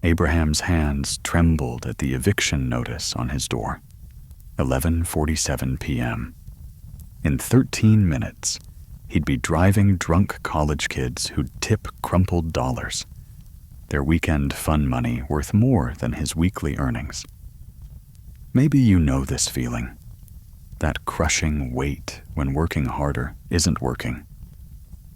Abraham's hands trembled at the eviction notice on his door. 11:47 p.m. In 13 minutes, he'd be driving drunk college kids who'd tip crumpled dollars, their weekend fun money worth more than his weekly earnings. Maybe you know this feeling, that crushing weight when working harder isn't working,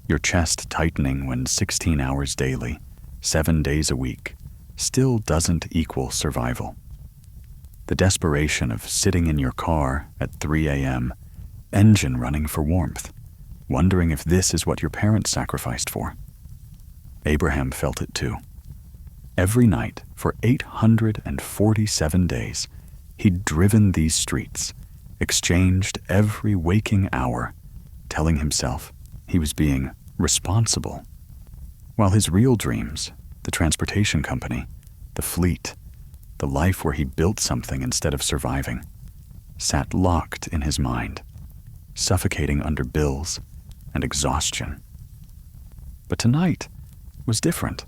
your chest tightening when 16 hours daily, 7 days a week, still doesn't equal survival. The desperation of sitting in your car at 3 a.m., engine running for warmth, wondering if this is what your parents sacrificed for. Abraham felt it too. Every night for 847 days, he'd driven these streets, exchanged every waking hour, telling himself he was being responsible, while his real dreams, the transportation company, the fleet, the life where he built something instead of surviving, sat locked in his mind, suffocating under bills and exhaustion. But tonight was different.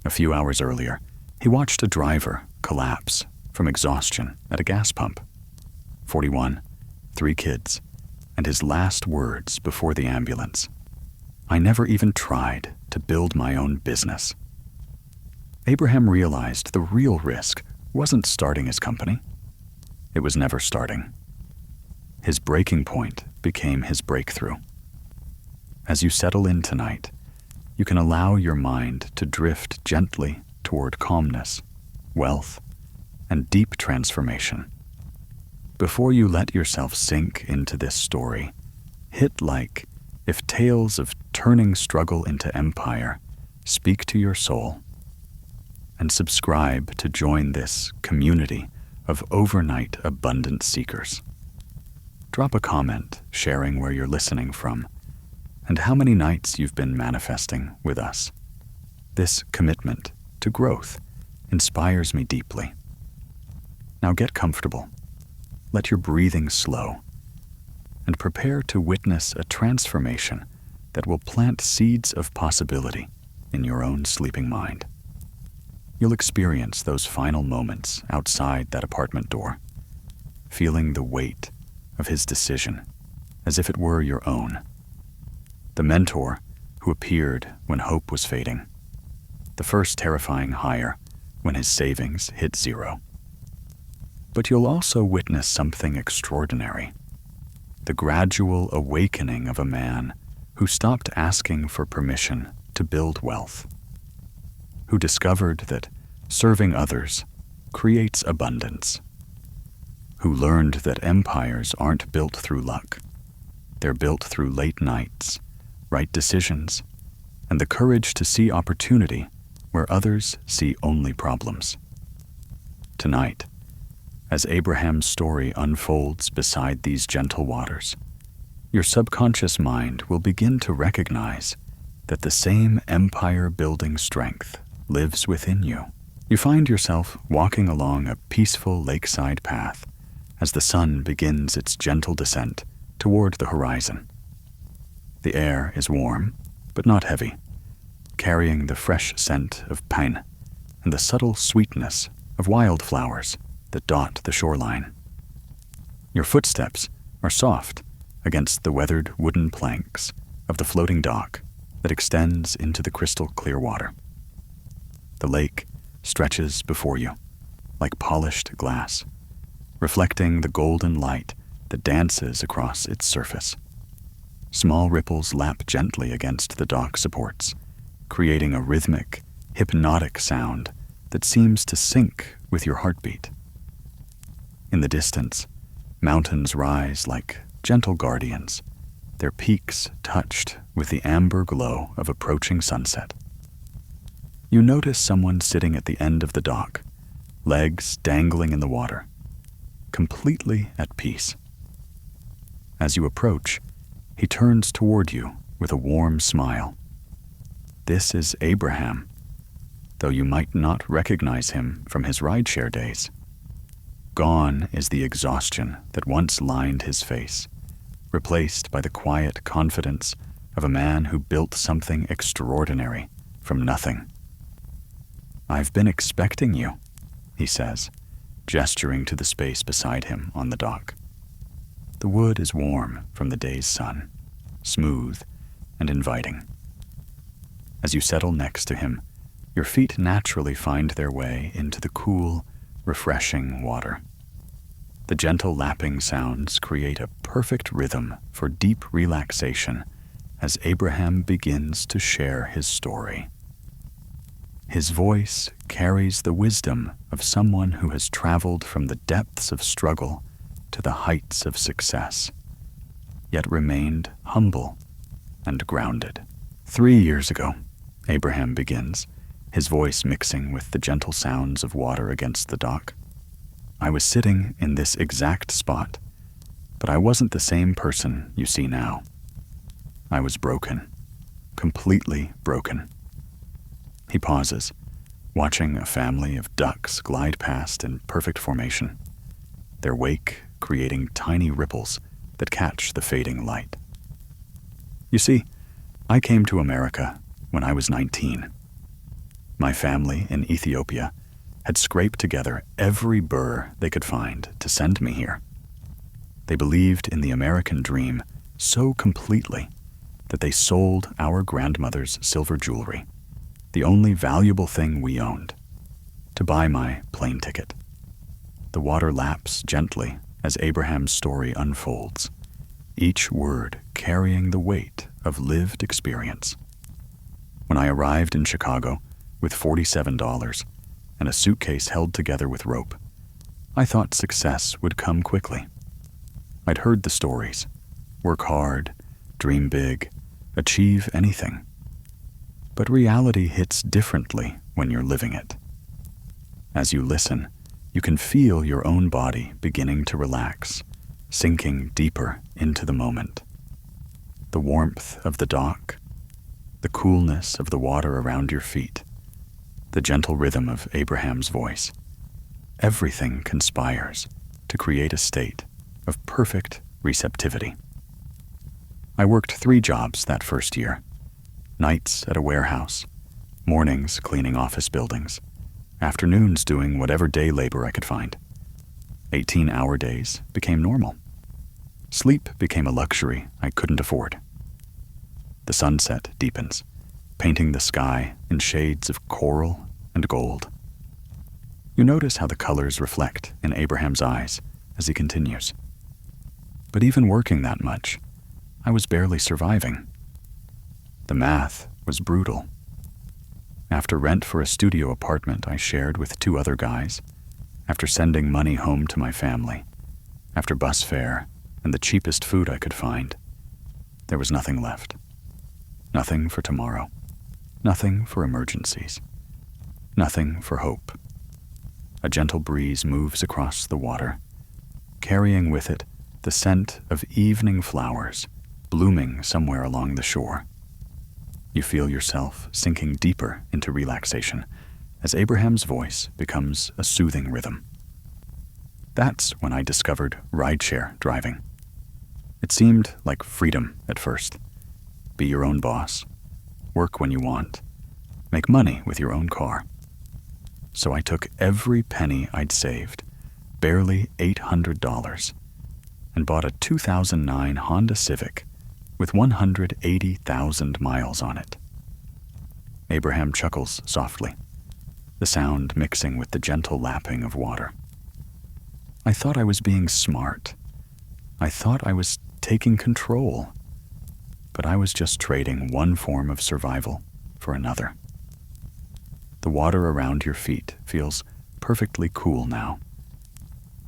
A few hours earlier, he watched a driver collapse from exhaustion at a gas pump. 41, 3 kids, and his last words before the ambulance: "I never even tried to build my own business." Abraham realized the real risk wasn't starting his company. It was never starting. His breaking point became his breakthrough. As you settle in tonight, you can allow your mind to drift gently toward calmness, wealth, and deep transformation. Before you let yourself sink into this story, hit like if tales of turning struggle into empire speak to your soul, and subscribe to join this community of overnight abundance seekers. Drop a comment sharing where you're listening from and how many nights you've been manifesting with us. This commitment to growth inspires me deeply. Now get comfortable, let your breathing slow, and prepare to witness a transformation that will plant seeds of possibility in your own sleeping mind. You'll experience those final moments outside that apartment door, feeling the weight of his decision as if it were your own. The mentor who appeared when hope was fading. The first terrifying hire when his savings hit zero. But you'll also witness something extraordinary. The gradual awakening of a man who stopped asking for permission to build wealth, who discovered that serving others creates abundance, who learned that empires aren't built through luck. They're built through late nights, right decisions, and the courage to see opportunity where others see only problems. Tonight, as Abraham's story unfolds beside these gentle waters, your subconscious mind will begin to recognize that the same empire-building strength lives within you. You find yourself walking along a peaceful lakeside path as the sun begins its gentle descent toward the horizon. The air is warm, but not heavy, carrying the fresh scent of pine and the subtle sweetness of wildflowers that dot the shoreline. Your footsteps are soft against the weathered wooden planks of the floating dock that extends into the crystal clear water. The lake stretches before you like polished glass, reflecting the golden light that dances across its surface. Small ripples lap gently against the dock supports, creating a rhythmic, hypnotic sound that seems to sync with your heartbeat. In the distance, mountains rise like gentle guardians, their peaks touched with the amber glow of approaching sunset. You notice someone sitting at the end of the dock, legs dangling in the water, completely at peace. As you approach, he turns toward you with a warm smile. This is Abraham, though you might not recognize him from his rideshare days. Gone is the exhaustion that once lined his face, replaced by the quiet confidence of a man who built something extraordinary from nothing. "I've been expecting you," he says, gesturing to the space beside him on the dock. The wood is warm from the day's sun, smooth and inviting. As you settle next to him, your feet naturally find their way into the cool, refreshing water. The gentle lapping sounds create a perfect rhythm for deep relaxation as Abraham begins to share his story. His voice carries the wisdom of someone who has traveled from the depths of struggle to the heights of success, yet remained humble and grounded. 3 years ago, Abraham begins, his voice mixing with the gentle sounds of water against the dock. I was sitting in this exact spot, but I wasn't the same person you see now. I was broken, completely broken. He pauses, watching a family of ducks glide past in perfect formation, their wake creating tiny ripples that catch the fading light. You see, I came to America when I was 19. My family in Ethiopia had scraped together every burr they could find to send me here. They believed in the American dream so completely that they sold our grandmother's silver jewelry, the only valuable thing we owned, to buy my plane ticket. The water laps gently as Abraham's story unfolds, each word carrying the weight of lived experience. When I arrived in Chicago with $47 and a suitcase held together with rope, I thought success would come quickly. I'd heard the stories: work hard, dream big, achieve anything. But reality hits differently when you're living it. As you listen, you can feel your own body beginning to relax, sinking deeper into the moment. The warmth of the dock, the coolness of the water around your feet, the gentle rhythm of Abraham's voice. Everything conspires to create a state of perfect receptivity. I worked 3 jobs that first year: nights at a warehouse, mornings cleaning office buildings, afternoons doing whatever day labor I could find. 18-hour days became normal. Sleep became a luxury I couldn't afford. The sunset deepens, painting the sky in shades of coral and gold. You notice how the colors reflect in Abraham's eyes as he continues. But even working that much, I was barely surviving. The math was brutal. After rent for a studio apartment I shared with 2 other guys, after sending money home to my family, after bus fare and the cheapest food I could find, there was nothing left. Nothing for tomorrow. Nothing for emergencies. Nothing for hope. A gentle breeze moves across the water, carrying with it the scent of evening flowers blooming somewhere along the shore. You feel yourself sinking deeper into relaxation as Abraham's voice becomes a soothing rhythm. That's when I discovered rideshare driving. It seemed like freedom at first. Be your own boss, work when you want, make money with your own car. So I took every penny I'd saved, barely $800, and bought a 2009 Honda Civic with 180,000 miles on it. Abraham chuckles softly, the sound mixing with the gentle lapping of water. I thought I was being smart. I thought I was taking control. But I was just trading one form of survival for another. The water around your feet feels perfectly cool now,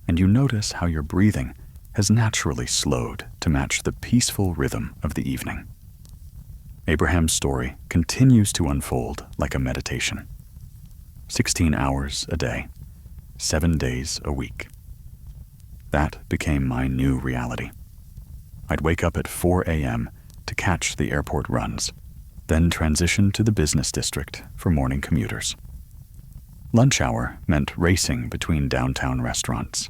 and you notice how your breathing has naturally slowed to match the peaceful rhythm of the evening. Abraham's story continues to unfold like a meditation. 16 hours a day, 7 days a week. That became my new reality. I'd wake up at 4 a.m. to catch the airport runs, then transition to the business district for morning commuters. Lunch hour meant racing between downtown restaurants.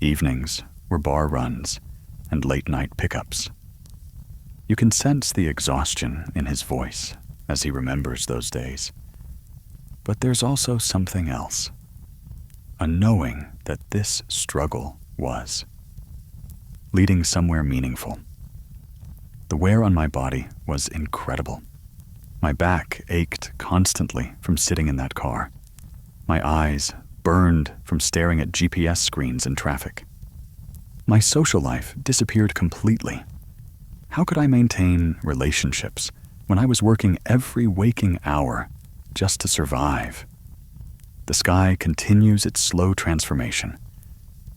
Evenings were bar runs and late-night pickups. You can sense the exhaustion in his voice as he remembers those days. But there's also something else. A knowing that this struggle was leading somewhere meaningful. The wear on my body was incredible. My back ached constantly from sitting in that car. My eyes burned from staring at GPS screens in traffic. My social life disappeared completely. How could I maintain relationships when I was working every waking hour just to survive? The sky continues its slow transformation,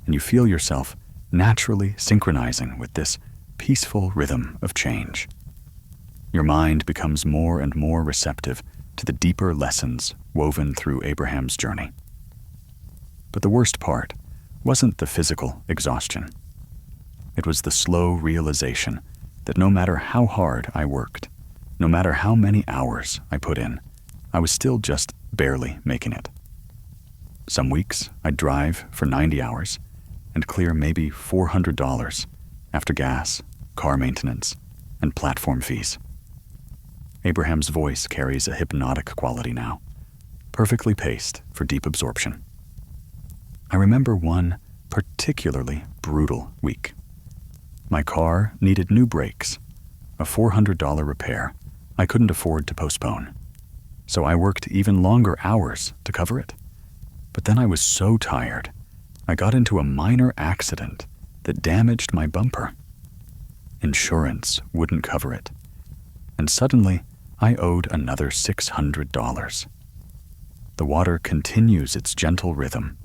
and you feel yourself naturally synchronizing with this peaceful rhythm of change. Your mind becomes more and more receptive to the deeper lessons woven through Abraham's journey. But the worst part wasn't the physical exhaustion. It was the slow realization that no matter how hard I worked, no matter how many hours I put in, I was still just barely making it. Some weeks I'd drive for 90 hours and clear maybe $400 after gas, car maintenance, and platform fees. Abraham's voice carries a hypnotic quality now, perfectly paced for deep absorption. I remember one particularly brutal week. My car needed new brakes, a $400 repair I couldn't afford to postpone. So I worked even longer hours to cover it. But then I was so tired, I got into a minor accident that damaged my bumper. Insurance wouldn't cover it, and suddenly I owed another $600. The water continues its gentle rhythm,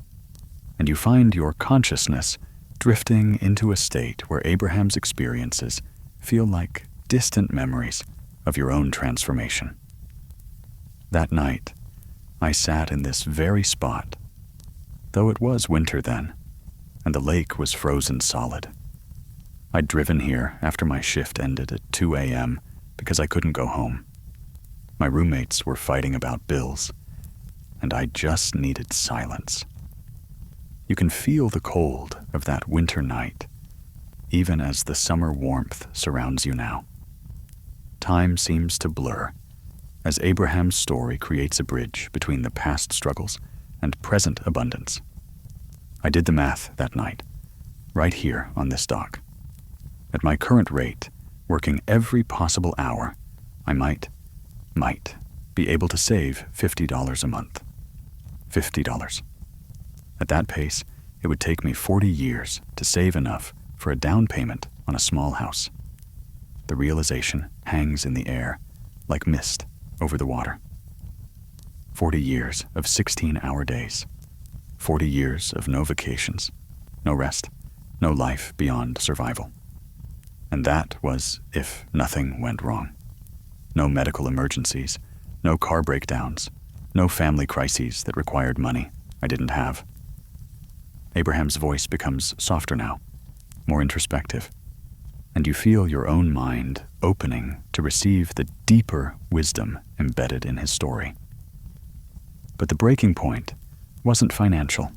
and you find your consciousness drifting into a state where Abraham's experiences feel like distant memories of your own transformation. That night, I sat in this very spot, though it was winter then, and the lake was frozen solid. I'd driven here after my shift ended at 2 a.m. because I couldn't go home. My roommates were fighting about bills, and I just needed silence. You can feel the cold of that winter night, even as the summer warmth surrounds you now. Time seems to blur, as Abraham's story creates a bridge between the past struggles and present abundance. I did the math that night, right here on this dock. At my current rate, working every possible hour, I might be able to save $50 a month. $50. At that pace, it would take me 40 years to save enough for a down payment on a small house. The realization hangs in the air like mist over the water. 40 years of 16-hour days. 40 years of no vacations, no rest, no life beyond survival. And that was if nothing went wrong. No medical emergencies, no car breakdowns, no family crises that required money I didn't have. Abraham's voice becomes softer now, more introspective, and you feel your own mind opening to receive the deeper wisdom embedded in his story. But the breaking point wasn't financial.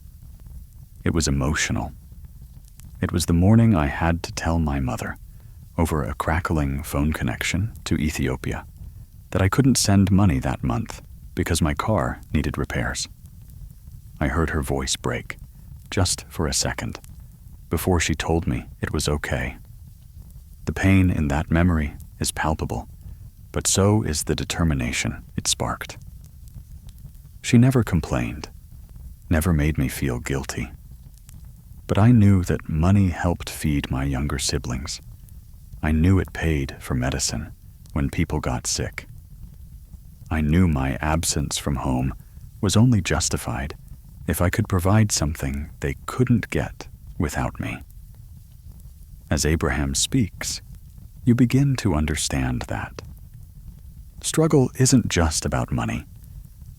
It was emotional. It was the morning I had to tell my mother, over a crackling phone connection to Ethiopia, that I couldn't send money that month because my car needed repairs. I heard her voice break, just for a second, before she told me it was okay. The pain in that memory is palpable, but so is the determination it sparked. She never complained, never made me feel guilty. But I knew that money helped feed my younger siblings. I knew it paid for medicine when people got sick. I knew my absence from home was only justified if I could provide something they couldn't get without me. As Abraham speaks, you begin to understand that. Struggle isn't just about money.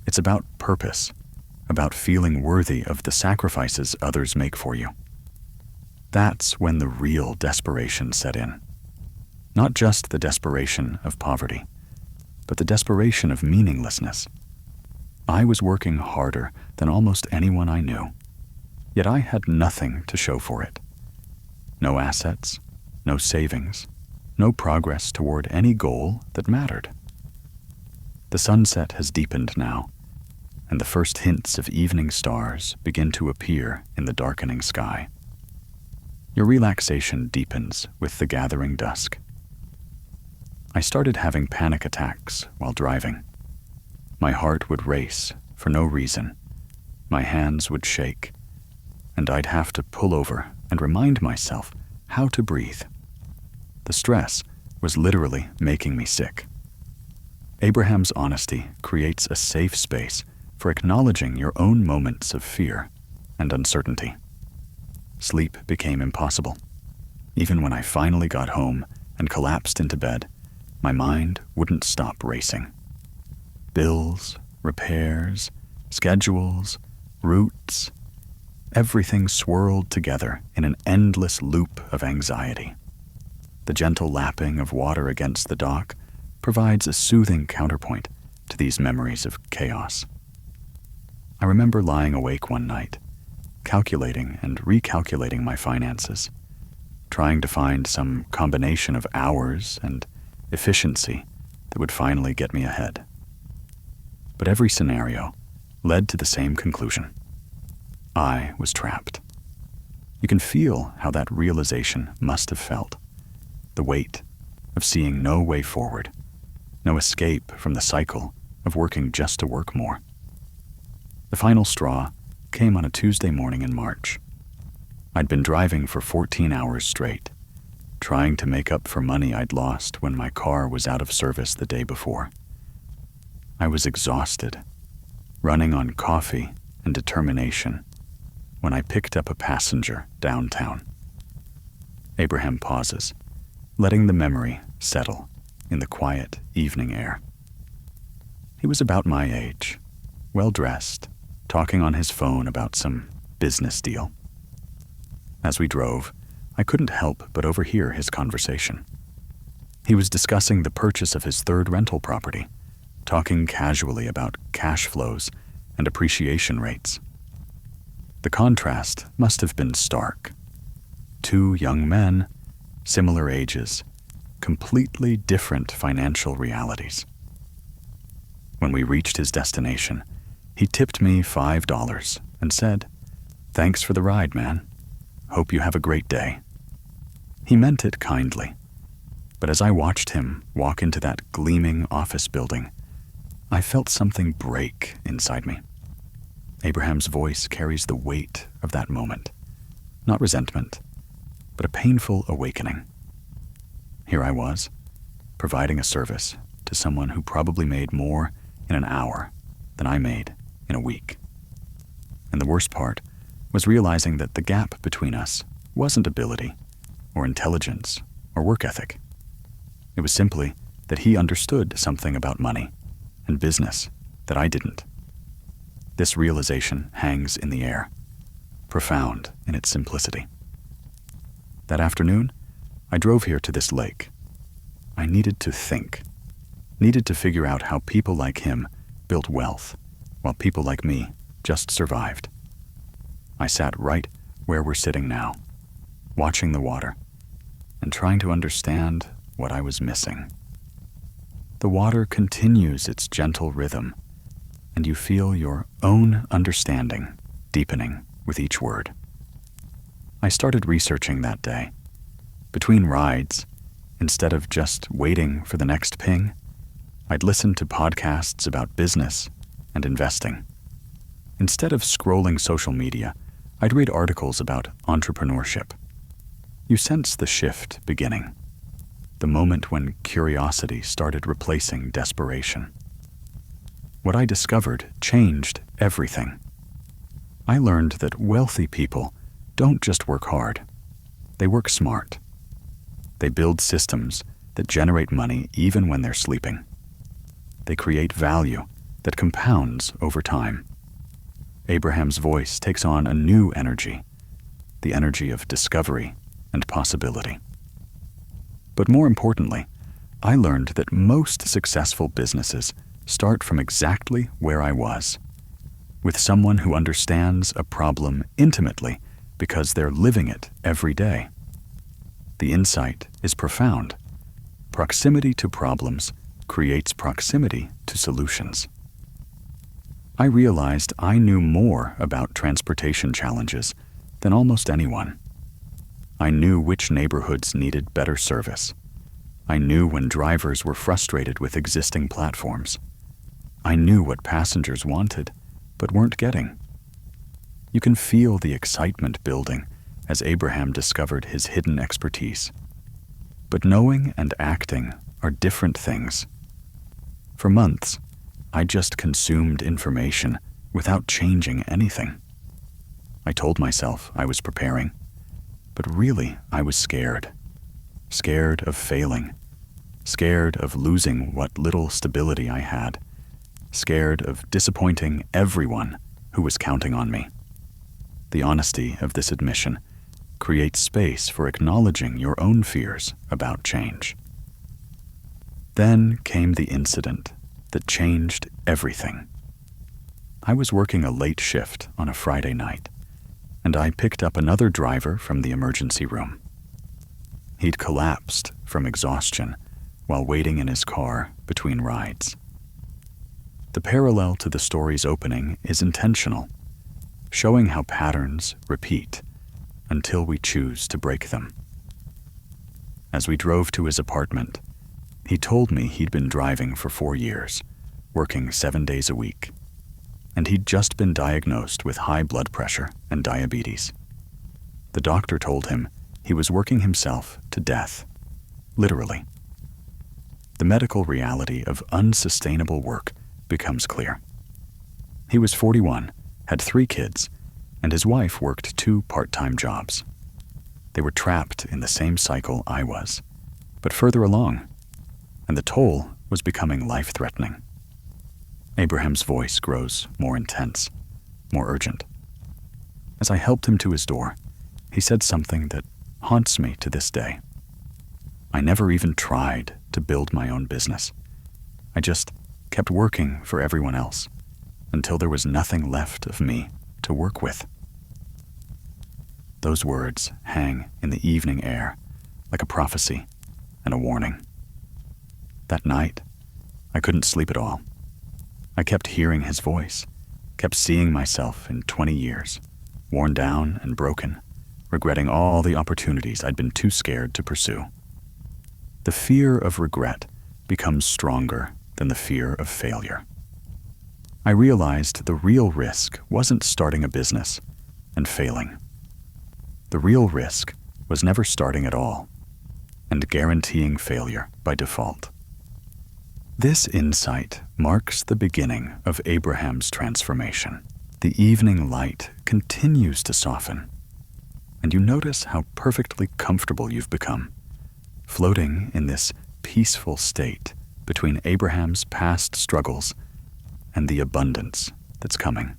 It's about purpose, about feeling worthy of the sacrifices others make for you. That's when the real desperation set in. Not just the desperation of poverty, but the desperation of meaninglessness. I was working harder than almost anyone I knew, yet I had nothing to show for it. No assets, no savings, no progress toward any goal that mattered. The sunset has deepened now, and the first hints of evening stars begin to appear in the darkening sky. Your relaxation deepens with the gathering dusk. I started having panic attacks while driving. My heart would race for no reason. My hands would shake, and I'd have to pull over and remind myself how to breathe. The stress was literally making me sick. Abraham's honesty creates a safe space for acknowledging your own moments of fear and uncertainty. Sleep became impossible. Even when I finally got home and collapsed into bed, my mind wouldn't stop racing. Bills, repairs, schedules, routes, everything swirled together in an endless loop of anxiety. The gentle lapping of water against the dock provides a soothing counterpoint to these memories of chaos. I remember lying awake one night, calculating and recalculating my finances, trying to find some combination of hours and efficiency that would finally get me ahead. But every scenario led to the same conclusion. I was trapped. You can feel how that realization must have felt. The weight of seeing no way forward, no escape from the cycle of working just to work more. The final straw came on a Tuesday morning in March. I'd been driving for 14 hours straight, trying to make up for money I'd lost when my car was out of service the day before. I was exhausted, running on coffee and determination, when I picked up a passenger downtown. Abraham pauses, letting the memory settle in the quiet evening air. He was about my age, well-dressed, talking on his phone about some business deal. As we drove, I couldn't help but overhear his conversation. He was discussing the purchase of his third rental property, talking casually about cash flows and appreciation rates. The contrast must have been stark. Two young men, similar ages, completely different financial realities. When we reached his destination, he tipped me $5 and said, "Thanks for the ride, man. Hope you have a great day." He meant it kindly, but as I watched him walk into that gleaming office building, I felt something break inside me. Abraham's voice carries the weight of that moment, not resentment, but a painful awakening. Here I was, providing a service to someone who probably made more in an hour than I made in a week. And the worst part was realizing that the gap between us wasn't ability or intelligence or work ethic. It was simply that he understood something about money and business that I didn't. This realization hangs in the air, profound in its simplicity. That afternoon, I drove here to this lake. I needed to think, needed to figure out how people like him built wealth, while people like me just survived. I sat right where we're sitting now, watching the water, and trying to understand what I was missing. The water continues its gentle rhythm, and you feel your own understanding deepening with each word. I started researching that day. Between rides, instead of just waiting for the next ping, I'd listen to podcasts about business and investing. Instead of scrolling social media, I'd read articles about entrepreneurship. You sense the shift beginning, the moment when curiosity started replacing desperation. What I discovered changed everything. I learned that wealthy people don't just work hard, they work smart. They build systems that generate money even when they're sleeping. They create value that compounds over time. Abraham's voice takes on a new energy, the energy of discovery and possibility. But more importantly, I learned that most successful businesses start from exactly where I was, with someone who understands a problem intimately because they're living it every day. The insight is profound. Proximity to problems creates proximity to solutions. I realized I knew more about transportation challenges than almost anyone. I knew which neighborhoods needed better service. I knew when drivers were frustrated with existing platforms. I knew what passengers wanted, but weren't getting. You can feel the excitement building as Abraham discovered his hidden expertise. But knowing and acting are different things. For months, I just consumed information without changing anything. I told myself I was preparing, but really I was scared. Scared of failing. Scared of losing what little stability I had. Scared of disappointing everyone who was counting on me. The honesty of this admission creates space for acknowledging your own fears about change. Then came the incident that changed everything. I was working a late shift on a Friday night, and I picked up another driver from the emergency room. He'd collapsed from exhaustion while waiting in his car between rides. The parallel to the story's opening is intentional, showing how patterns repeat until we choose to break them. As we drove to his apartment, he told me he'd been driving for 4 years, working 7 days a week, and he'd just been diagnosed with high blood pressure and diabetes. The doctor told him he was working himself to death, literally. The medical reality of unsustainable work becomes clear. He was 41, had 3 kids, and his wife worked 2 part-time jobs. They were trapped in the same cycle I was, but further along, and the toll was becoming life-threatening. Abraham's voice grows more intense, more urgent. As I helped him to his door, he said something that haunts me to this day. I never even tried to build my own business. I just kept working for everyone else until there was nothing left of me to work with. Those words hang in the evening air like a prophecy and a warning. That night, I couldn't sleep at all. I kept hearing his voice, kept seeing myself in 20 years, worn down and broken, regretting all the opportunities I'd been too scared to pursue. The fear of regret becomes stronger than the fear of failure. I realized the real risk wasn't starting a business and failing. The real risk was never starting at all and guaranteeing failure by default. This insight marks the beginning of Abraham's transformation. The evening light continues to soften, and you notice how perfectly comfortable you've become, floating in this peaceful state between Abraham's past struggles and the abundance that's coming.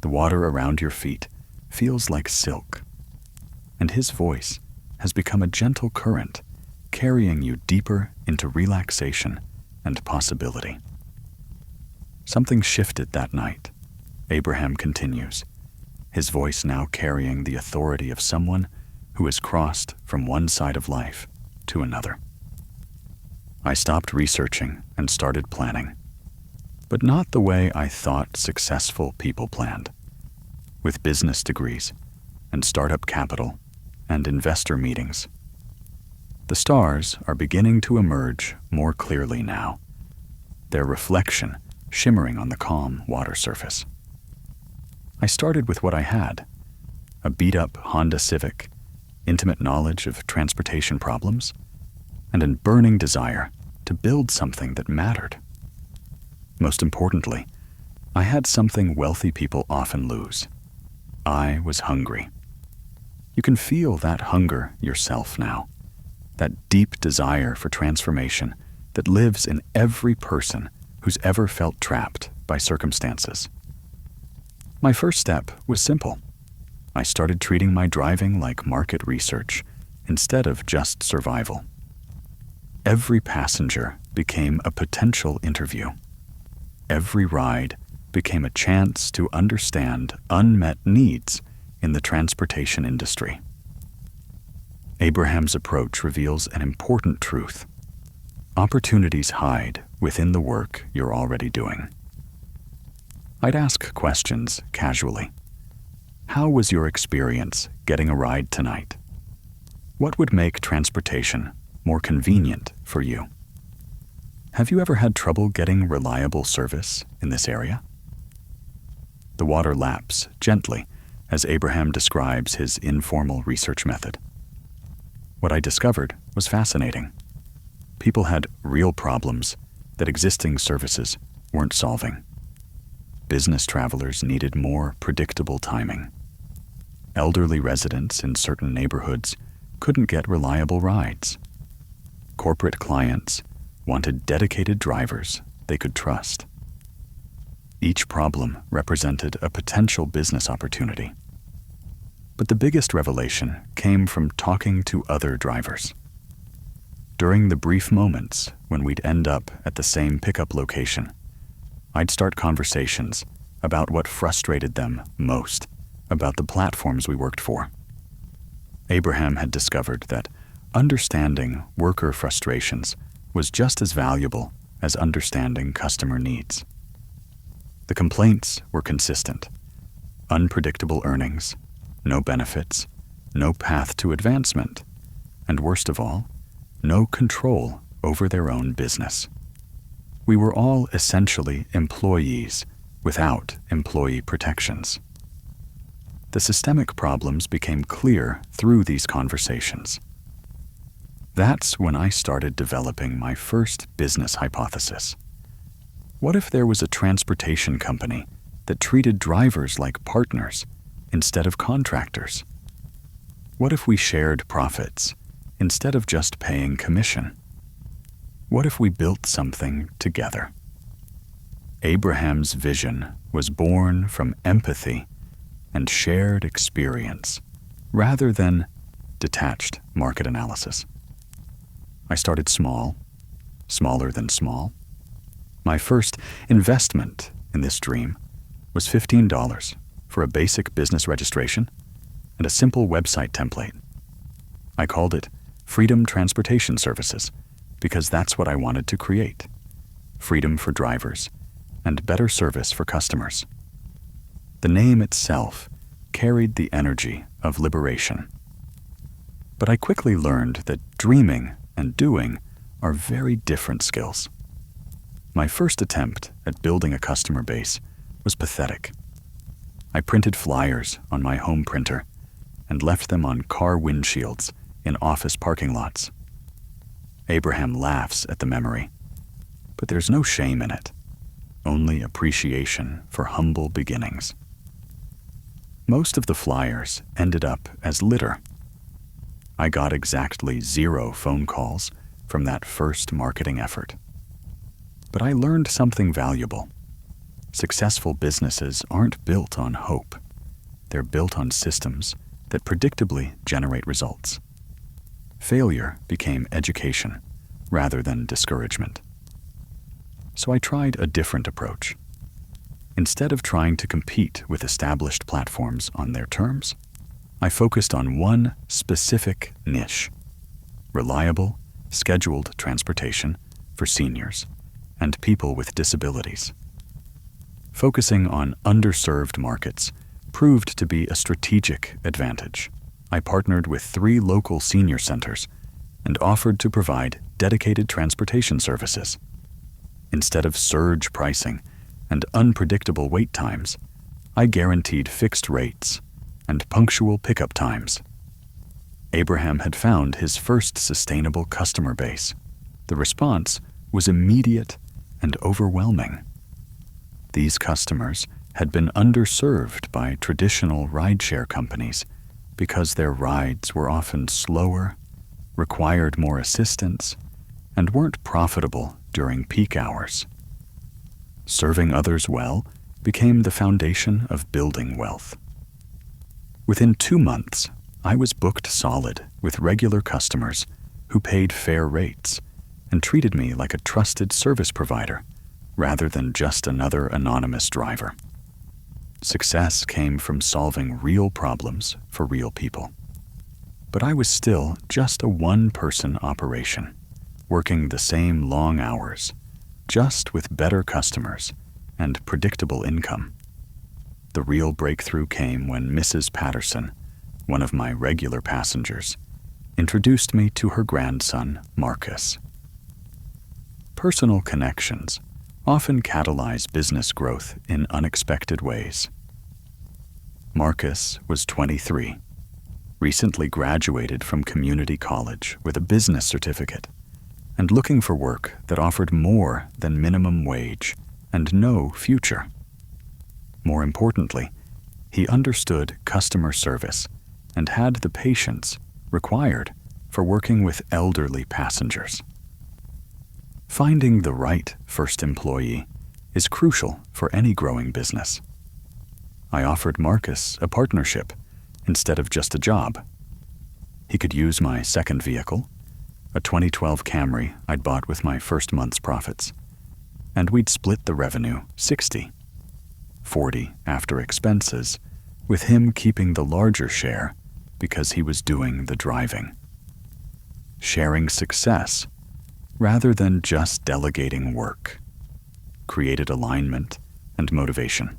The water around your feet feels like silk, and his voice has become a gentle current, carrying you deeper into relaxation and possibility. Something shifted that night, Abraham continues, his voice now carrying the authority of someone who has crossed from one side of life to another. I stopped researching and started planning, but not the way I thought successful people planned, with business degrees and startup capital and investor meetings. The stars are beginning to emerge more clearly now, their reflection shimmering on the calm water surface. I started with what I had, a beat-up Honda Civic, intimate knowledge of transportation problems, and a burning desire to build something that mattered. Most importantly, I had something wealthy people often lose. I was hungry. You can feel that hunger yourself now, that deep desire for transformation that lives in every person who's ever felt trapped by circumstances. My first step was simple. I started treating my driving like market research instead of just survival. Every passenger became a potential interview. Every ride became a chance to understand unmet needs in the transportation industry. Abraham's approach reveals an important truth. Opportunities hide within the work you're already doing. I'd ask questions casually. How was your experience getting a ride tonight? What would make transportation more convenient for you? Have you ever had trouble getting reliable service in this area? The water laps gently as Abraham describes his informal research method. What I discovered was fascinating. People had real problems that existing services weren't solving. Business travelers needed more predictable timing. Elderly residents in certain neighborhoods couldn't get reliable rides. Corporate clients wanted dedicated drivers they could trust. Each problem represented a potential business opportunity. But the biggest revelation came from talking to other drivers. During the brief moments when we'd end up at the same pickup location, I'd start conversations about what frustrated them most about the platforms we worked for. Abraham had discovered that understanding worker frustrations was just as valuable as understanding customer needs. The complaints were consistent: unpredictable earnings, no benefits, no path to advancement, and worst of all, no control over their own business. We were all essentially employees without employee protections. The systemic problems became clear through these conversations. That's when I started developing my first business hypothesis. What if there was a transportation company that treated drivers like partners instead of contractors? What if we shared profits instead of just paying commission? What if we built something together? Abraham's vision was born from empathy and shared experience rather than detached market analysis. I started small, smaller than small. My first investment in this dream was $15 for a basic business registration and a simple website template. I called it Freedom Transportation Services because that's what I wanted to create: freedom for drivers and better service for customers. The name itself carried the energy of liberation. But I quickly learned that dreaming and doing are very different skills. My first attempt at building a customer base was pathetic. I printed flyers on my home printer and left them on car windshields in office parking lots. Abraham laughs at the memory, but there's no shame in it, only appreciation for humble beginnings. Most of the flyers ended up as litter. I got exactly 0 phone calls from that first marketing effort. But I learned something valuable. Successful businesses aren't built on hope. They're built on systems that predictably generate results. Failure became education rather than discouragement. So I tried a different approach. Instead of trying to compete with established platforms on their terms, I focused on one specific niche: reliable, scheduled transportation for seniors and people with disabilities. Focusing on underserved markets proved to be a strategic advantage. I partnered with 3 local senior centers and offered to provide dedicated transportation services. Instead of surge pricing and unpredictable wait times, I guaranteed fixed rates and punctual pickup times. Abraham had found his first sustainable customer base. The response was immediate and overwhelming. These customers had been underserved by traditional rideshare companies because their rides were often slower, required more assistance, and weren't profitable during peak hours. Serving others well became the foundation of building wealth. Within 2 months, I was booked solid with regular customers who paid fair rates and treated me like a trusted service provider rather than just another anonymous driver. Success came from solving real problems for real people. But I was still just a one-person operation, working the same long hours, just with better customers and predictable income. The real breakthrough came when Mrs. Patterson, one of my regular passengers, introduced me to her grandson, Marcus. Personal connections often catalyze business growth in unexpected ways. Marcus was 23, recently graduated from community college with a business certificate, and looking for work that offered more than minimum wage and no future. More importantly, he understood customer service and had the patience required for working with elderly passengers. Finding the right first employee is crucial for any growing business. I offered Marcus a partnership instead of just a job. He could use my second vehicle, a 2012 Camry I'd bought with my first month's profits, and we'd split the revenue 60/40 after expenses, with him keeping the larger share because he was doing the driving. Sharing success, rather than just delegating work, created alignment and motivation.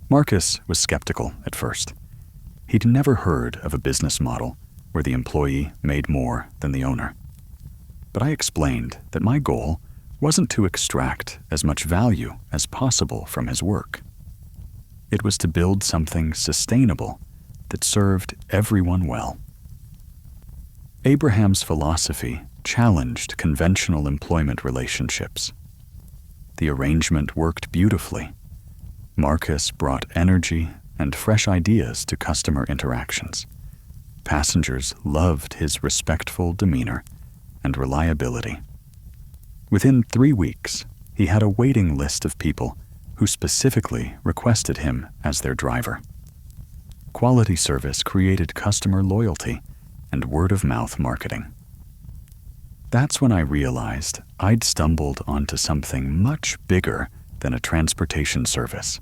Marcus was skeptical at first. He'd never heard of a business model where the employee made more than the owner. But I explained that my goal wasn't to extract as much value as possible from his work. It was to build something sustainable that served everyone well. Abraham's philosophy challenged conventional employment relationships. The arrangement worked beautifully. Marcus brought energy and fresh ideas to customer interactions. Passengers loved his respectful demeanor and reliability. Within 3 weeks, he had a waiting list of people who specifically requested him as their driver. Quality service created customer loyalty and word-of-mouth marketing. That's when I realized I'd stumbled onto something much bigger than a transportation service.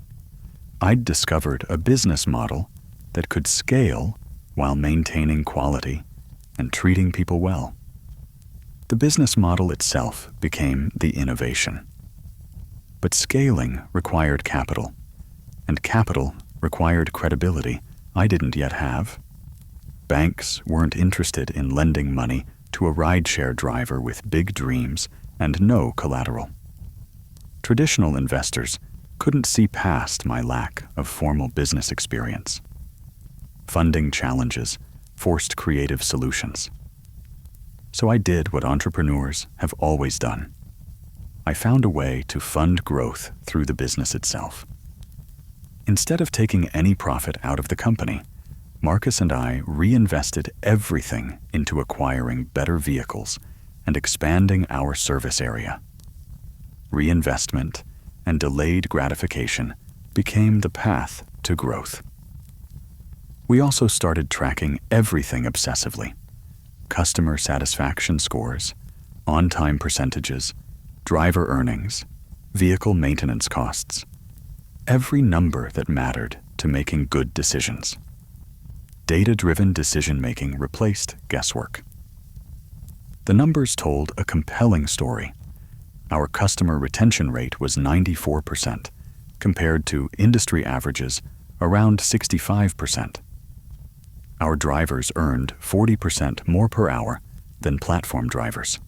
I'd discovered a business model that could scale while maintaining quality and treating people well. The business model itself became the innovation. But scaling required capital, and capital required credibility I didn't yet have. Banks weren't interested in lending money to a rideshare driver with big dreams and no collateral. Traditional investors couldn't see past my lack of formal business experience. Funding challenges forced creative solutions. So I did what entrepreneurs have always done. I found a way to fund growth through the business itself. Instead of taking any profit out of the company, Marcus and I reinvested everything into acquiring better vehicles and expanding our service area. Reinvestment and delayed gratification became the path to growth. We also started tracking everything obsessively: customer satisfaction scores, on-time percentages, driver earnings, vehicle maintenance costs, every number that mattered to making good decisions. Data-driven decision-making replaced guesswork. The numbers told a compelling story. Our customer retention rate was 94%, compared to industry averages around 65%. Our drivers earned 40% more per hour than platform drivers.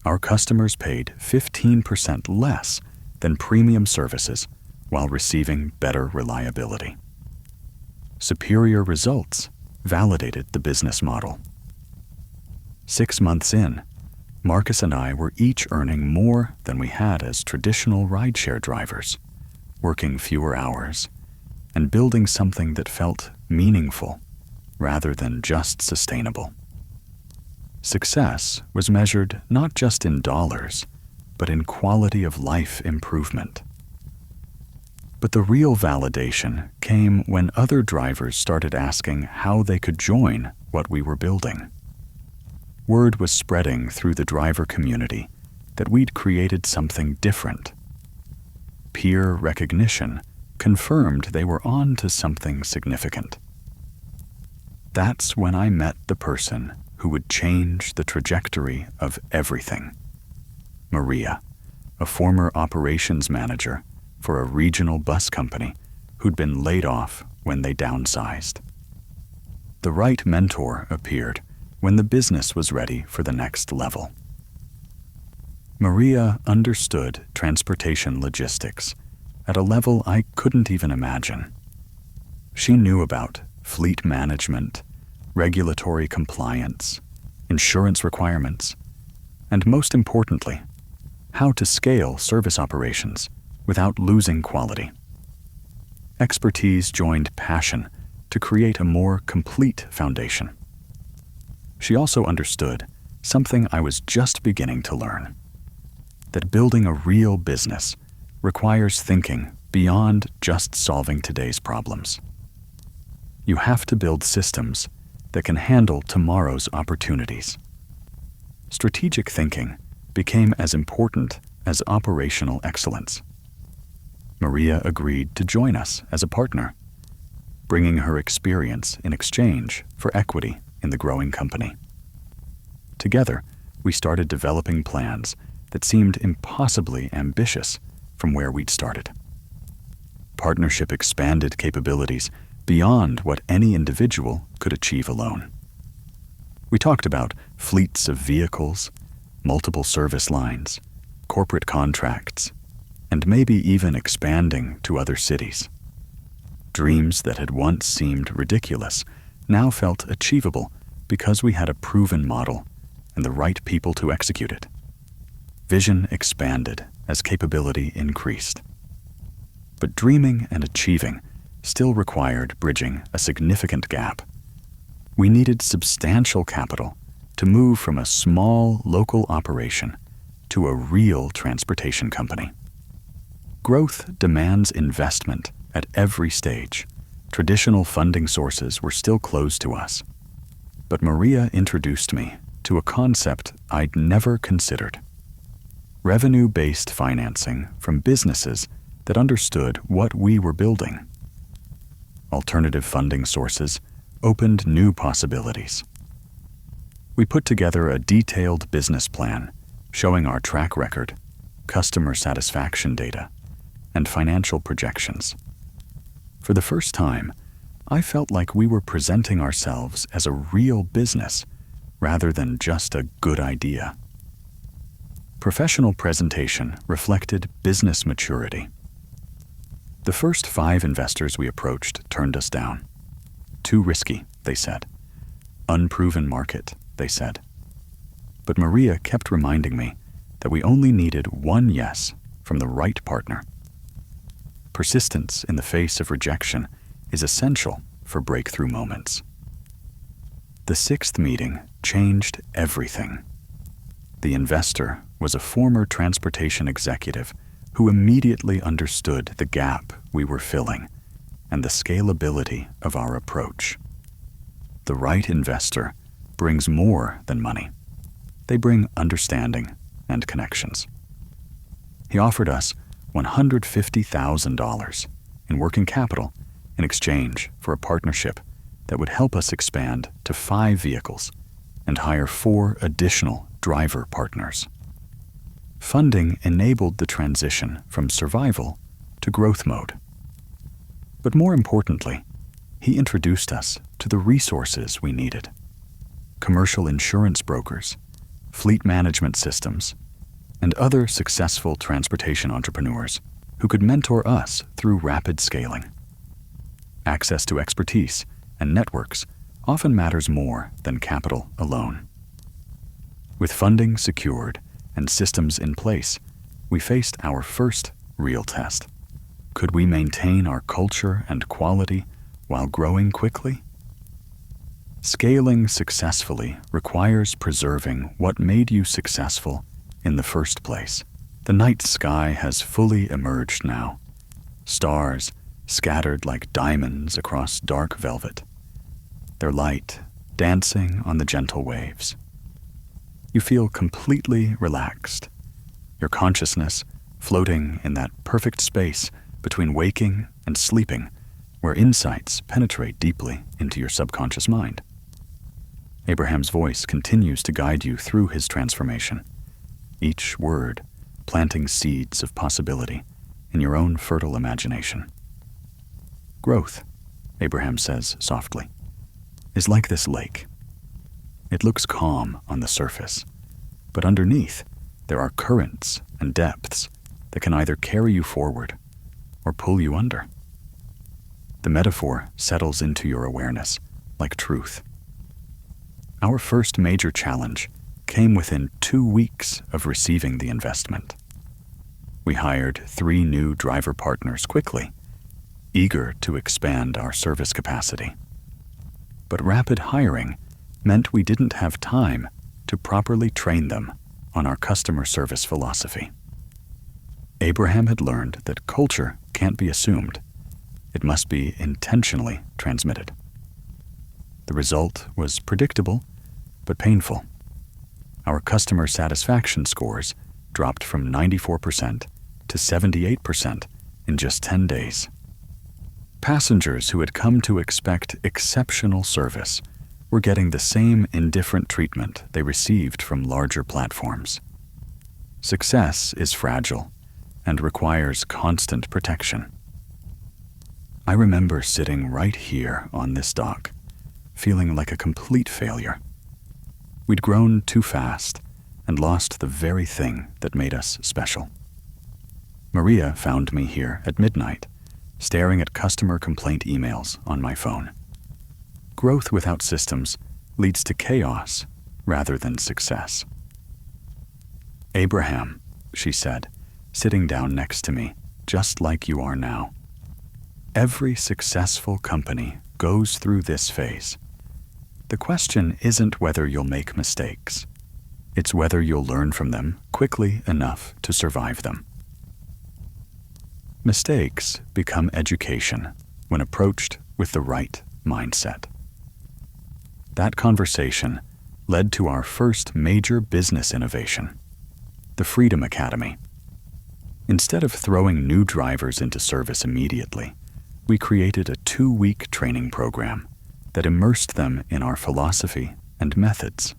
Our customers paid 15% less than premium services while receiving better reliability. Superior results validated the business model. 6 months in, Marcus and I were each earning more than we had as traditional rideshare drivers, working fewer hours, and building something that felt meaningful rather than just sustainable. Success was measured not just in dollars, but in quality of life improvement. But the real validation came when other drivers started asking how they could join what we were building. Word was spreading through the driver community that we'd created something different. Peer recognition confirmed they were on to something significant. That's when I met the person who would change the trajectory of everything. Maria, a former operations manager for a regional bus company who'd been laid off when they downsized. The right mentor appeared when the business was ready for the next level. Maria understood transportation logistics at a level I couldn't even imagine. She knew about fleet management, regulatory compliance, insurance requirements, and most importantly, how to scale service operations without losing quality. Expertise joined passion to create a more complete foundation. She also understood something I was just beginning to learn: that building a real business requires thinking beyond just solving today's problems. You have to build systems that can handle tomorrow's opportunities. Strategic thinking became as important as operational excellence. Maria agreed to join us as a partner, bringing her experience in exchange for equity in the growing company. Together, we started developing plans that seemed impossibly ambitious from where we'd started. Partnership expanded capabilities beyond what any individual could achieve alone. We talked about fleets of vehicles, multiple service lines, corporate contracts, and maybe even expanding to other cities. Dreams that had once seemed ridiculous now felt achievable because we had a proven model and the right people to execute it. Vision expanded as capability increased. But dreaming and achieving still required bridging a significant gap. We needed substantial capital to move from a small local operation to a real transportation company. Growth demands investment at every stage. Traditional funding sources were still closed to us. But Maria introduced me to a concept I'd never considered: revenue-based financing from businesses that understood what we were building. Alternative funding sources opened new possibilities. We put together a detailed business plan showing our track record, customer satisfaction data, and financial projections. For the first time, I felt like we were presenting ourselves as a real business rather than just a good idea. Professional presentation reflected business maturity. The first 5 investors we approached turned us down. Too risky, they said. Unproven market, they said. But Maria kept reminding me that we only needed one yes from the right partner. Persistence in the face of rejection is essential for breakthrough moments. The 6th meeting changed everything. The investor was a former transportation executive who immediately understood the gap we were filling and the scalability of our approach. The right investor brings more than money. They bring understanding and connections. He offered us $150,000 in working capital in exchange for a partnership that would help us expand to 5 vehicles and hire 4 additional driver partners. Funding enabled the transition from survival to growth mode. But more importantly, he introduced us to the resources we needed: commercial insurance brokers, fleet management systems, and other successful transportation entrepreneurs who could mentor us through rapid scaling. Access to expertise and networks often matters more than capital alone. With funding secured and systems in place, we faced our first real test. Could we maintain our culture and quality while growing quickly? Scaling successfully requires preserving what made you successful in the first place. The night sky has fully emerged now, stars scattered like diamonds across dark velvet, their light dancing on the gentle waves. You feel completely relaxed, your consciousness floating in that perfect space between waking and sleeping, where insights penetrate deeply into your subconscious mind. Abraham's voice continues to guide you through his transformation. Each word planting seeds of possibility in your own fertile imagination. Growth, Abraham says softly, is like this lake. It looks calm on the surface, but underneath there are currents and depths that can either carry you forward or pull you under. The metaphor settles into your awareness like truth. Our first major challenge came within 2 weeks of receiving the investment. We hired 3 new driver partners quickly, eager to expand our service capacity. But rapid hiring meant we didn't have time to properly train them on our customer service philosophy. Abraham had learned that culture can't be assumed. It must be intentionally transmitted. The result was predictable, but painful. Our customer satisfaction scores dropped from 94% to 78% in just 10 days. Passengers who had come to expect exceptional service were getting the same indifferent treatment they received from larger platforms. Success is fragile and requires constant protection. I remember sitting right here on this dock, feeling like a complete failure. We'd grown too fast and lost the very thing that made us special. Maria found me here at midnight, staring at customer complaint emails on my phone. Growth without systems leads to chaos rather than success. Abraham, she said, sitting down next to me, just like you are now. Every successful company goes through this phase. The question isn't whether you'll make mistakes. It's whether you'll learn from them quickly enough to survive them. Mistakes become education when approached with the right mindset. That conversation led to our first major business innovation, the Freedom Academy. Instead of throwing new drivers into service immediately, we created a 2-week training program that immersed them in our philosophy and methods.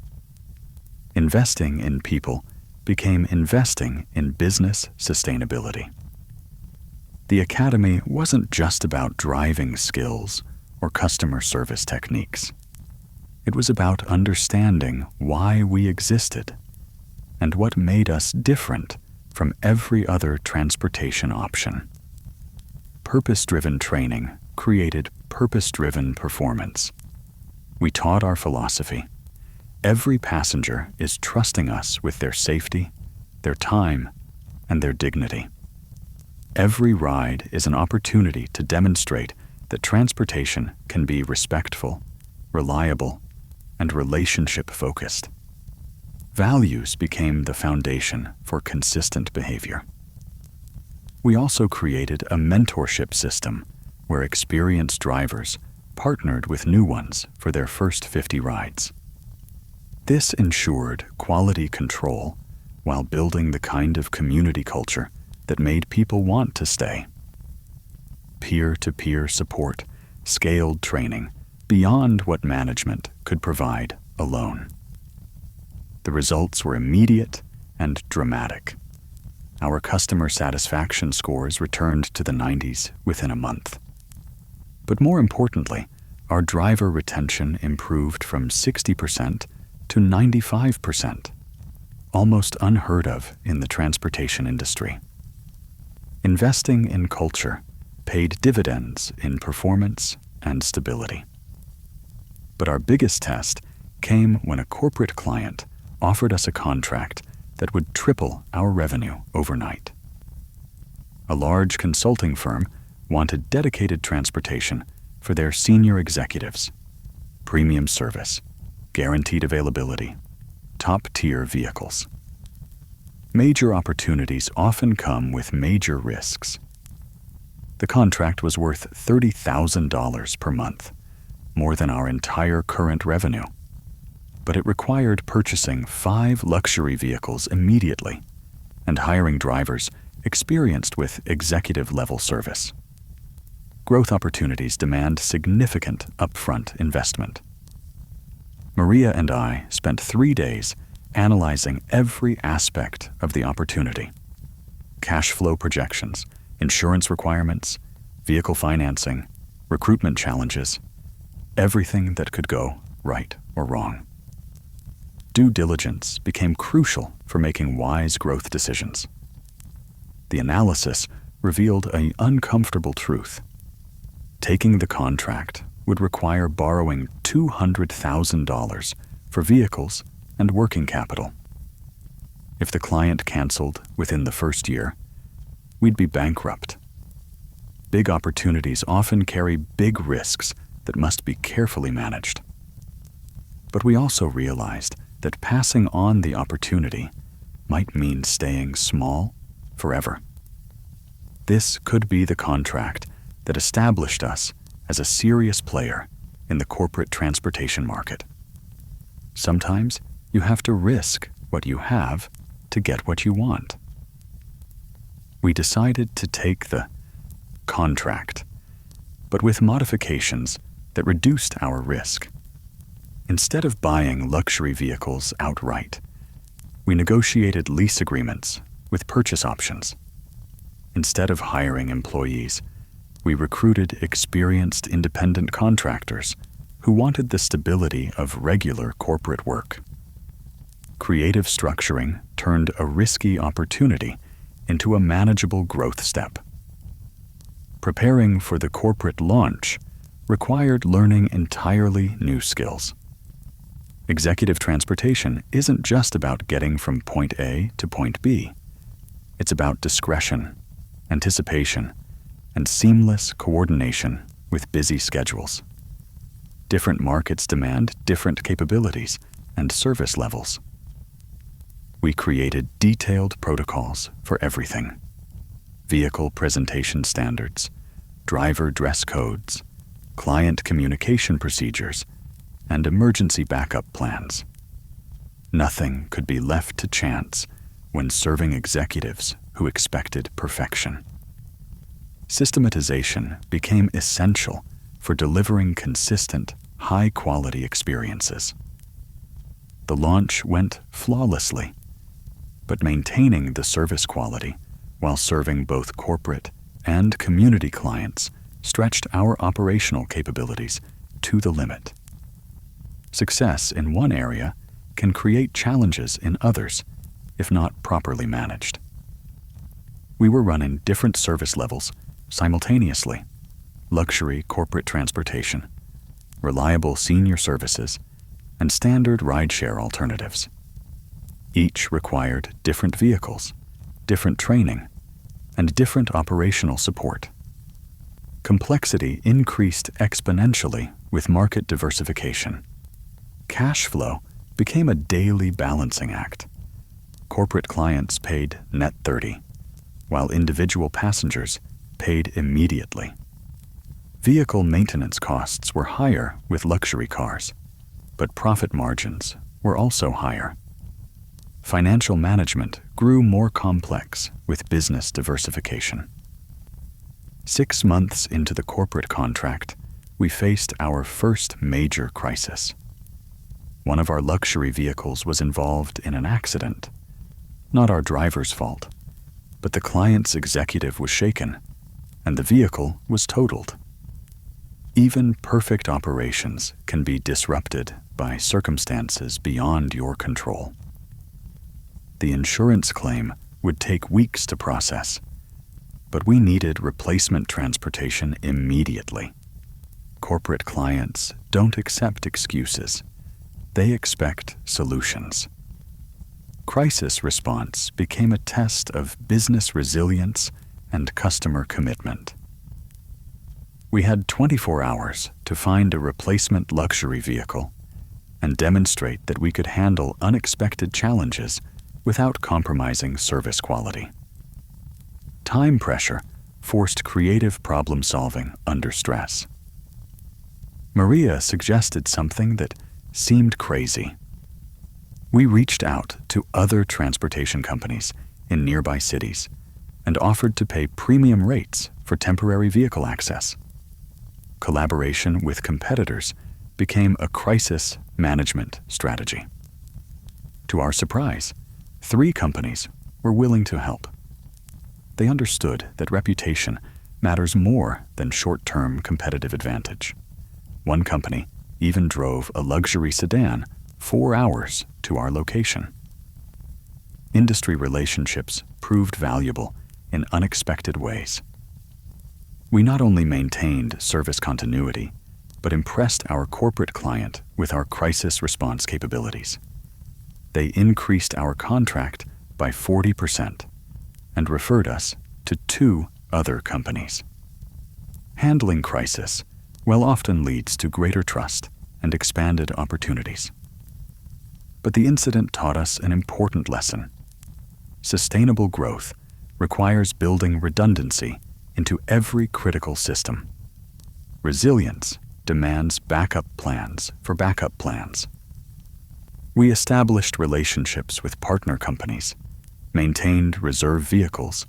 Investing in people became investing in business sustainability. The Academy wasn't just about driving skills or customer service techniques. It was about understanding why we existed and what made us different from every other transportation option. Purpose-driven training created purpose-driven performance. We taught our philosophy. Every passenger is trusting us with their safety, their time, and their dignity. Every ride is an opportunity to demonstrate that transportation can be respectful, reliable, and relationship-focused. Values became the foundation for consistent behavior. We also created a mentorship system where experienced drivers partnered with new ones for their first 50 rides. This ensured quality control while building the kind of community culture that made people want to stay. Peer-to-peer support scaled training beyond what management could provide alone. The results were immediate and dramatic. Our customer satisfaction scores returned to the 90s within a month. But more importantly, our driver retention improved from 60% to 95%, almost unheard of in the transportation industry. Investing in culture paid dividends in performance and stability. But our biggest test came when a corporate client offered us a contract that would triple our revenue overnight. A large consulting firm wanted dedicated transportation for their senior executives, premium service, guaranteed availability, top-tier vehicles. Major opportunities often come with major risks. The contract was worth $30,000 per month, more than our entire current revenue. But it required purchasing 5 luxury vehicles immediately and hiring drivers experienced with executive-level service. Growth opportunities demand significant upfront investment. Maria and I spent 3 days analyzing every aspect of the opportunity. cash flow projections, insurance requirements, vehicle financing, recruitment challenges, everything that could go right or wrong. Due diligence became crucial for making wise growth decisions. The analysis revealed an uncomfortable truth. Taking the contract would require borrowing $200,000 for vehicles and working capital. If the client canceled within the first year, we'd be bankrupt. Big opportunities often carry big risks that must be carefully managed. But we also realized that passing on the opportunity might mean staying small forever. This could be the contract that established us as a serious player in the corporate transportation market. Sometimes you have to risk what you have to get what you want. We decided to take the contract, but with modifications that reduced our risk. Instead of buying luxury vehicles outright, we negotiated lease agreements with purchase options. Instead of hiring employees, we recruited experienced independent contractors who wanted the stability of regular corporate work. Creative structuring turned a risky opportunity into a manageable growth step. Preparing for the corporate launch required learning entirely new skills. Executive transportation isn't just about getting from point A to point B. It's about discretion, anticipation, and seamless coordination with busy schedules. Different markets demand different capabilities and service levels. We created detailed protocols for everything: vehicle presentation standards, driver dress codes, client communication procedures, and emergency backup plans. Nothing could be left to chance when serving executives who expected perfection. Systematization became essential for delivering consistent, high-quality experiences. The launch went flawlessly, but maintaining the service quality while serving both corporate and community clients stretched our operational capabilities to the limit. Success in one area can create challenges in others if not properly managed. We were running different service levels simultaneously: luxury corporate transportation, reliable senior services, and standard rideshare alternatives. Each required different vehicles, different training, and different operational support. Complexity increased exponentially with market diversification. Cash flow became a daily balancing act. Corporate clients paid net 30, while individual passengers paid immediately. Vehicle maintenance costs were higher with luxury cars, but profit margins were also higher. Financial management grew more complex with business diversification. 6 months into the corporate contract, we faced our first major crisis. One of our luxury vehicles was involved in an accident. Not our driver's fault, but the client's executive was shaken, and the vehicle was totaled. Even perfect operations can be disrupted by circumstances beyond your control. The insurance claim would take weeks to process, but we needed replacement transportation immediately. Corporate clients don't accept excuses. They expect solutions. Crisis response became a test of business resilience and customer commitment. We had 24 hours to find a replacement luxury vehicle and demonstrate that we could handle unexpected challenges without compromising service quality. Time pressure forced creative problem-solving under stress. Maria suggested something that seemed crazy. We reached out to other transportation companies in nearby cities and offered to pay premium rates for temporary vehicle access. Collaboration with competitors became a crisis management strategy. To our surprise, 3 companies were willing to help. they understood that reputation matters more than short-term competitive advantage. One company even drove a luxury sedan 4 hours to our location. Industry relationships proved valuable in unexpected ways. We not only maintained service continuity, but impressed our corporate client with our crisis response capabilities. They increased our contract by 40% and referred us to 2 other companies. Handling crisis often leads to greater trust and expanded opportunities. But the incident taught us an important lesson. Sustainable growth requires building redundancy into every critical system. Resilience demands backup plans for backup plans. We established relationships with partner companies, maintained reserve vehicles,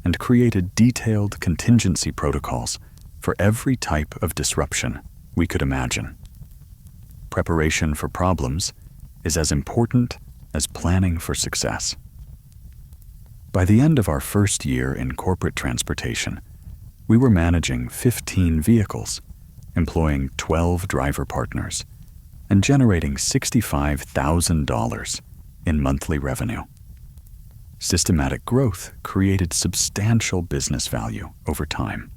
and created detailed contingency protocols for every type of disruption we could imagine. Preparation for problems is as important as planning for success. By the end of our first year in corporate transportation, we were managing 15 vehicles, employing 12 driver partners, and generating $65,000 in monthly revenue. Systematic growth created substantial business value over time.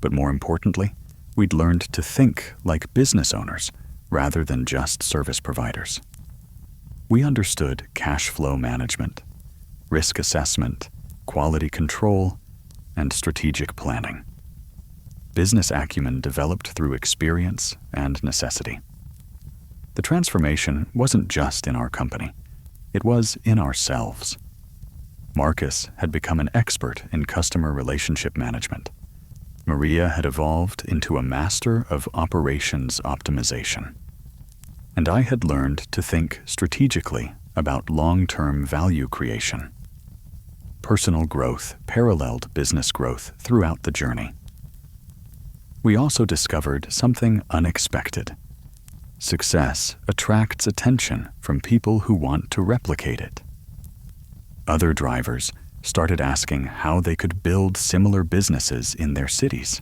But more importantly, we'd learned to think like business owners rather than just service providers. We understood cash flow management, risk assessment, quality control, and strategic planning. Business acumen developed through experience and necessity. The transformation wasn't just in our company, it was in ourselves. Marcus had become an expert in customer relationship management. Maria had evolved into a master of operations optimization. And I had learned to think strategically about long-term value creation. Personal growth paralleled business growth throughout the journey. We also discovered something unexpected. Success attracts attention from people who want to replicate it. Other drivers started asking how they could build similar businesses in their cities.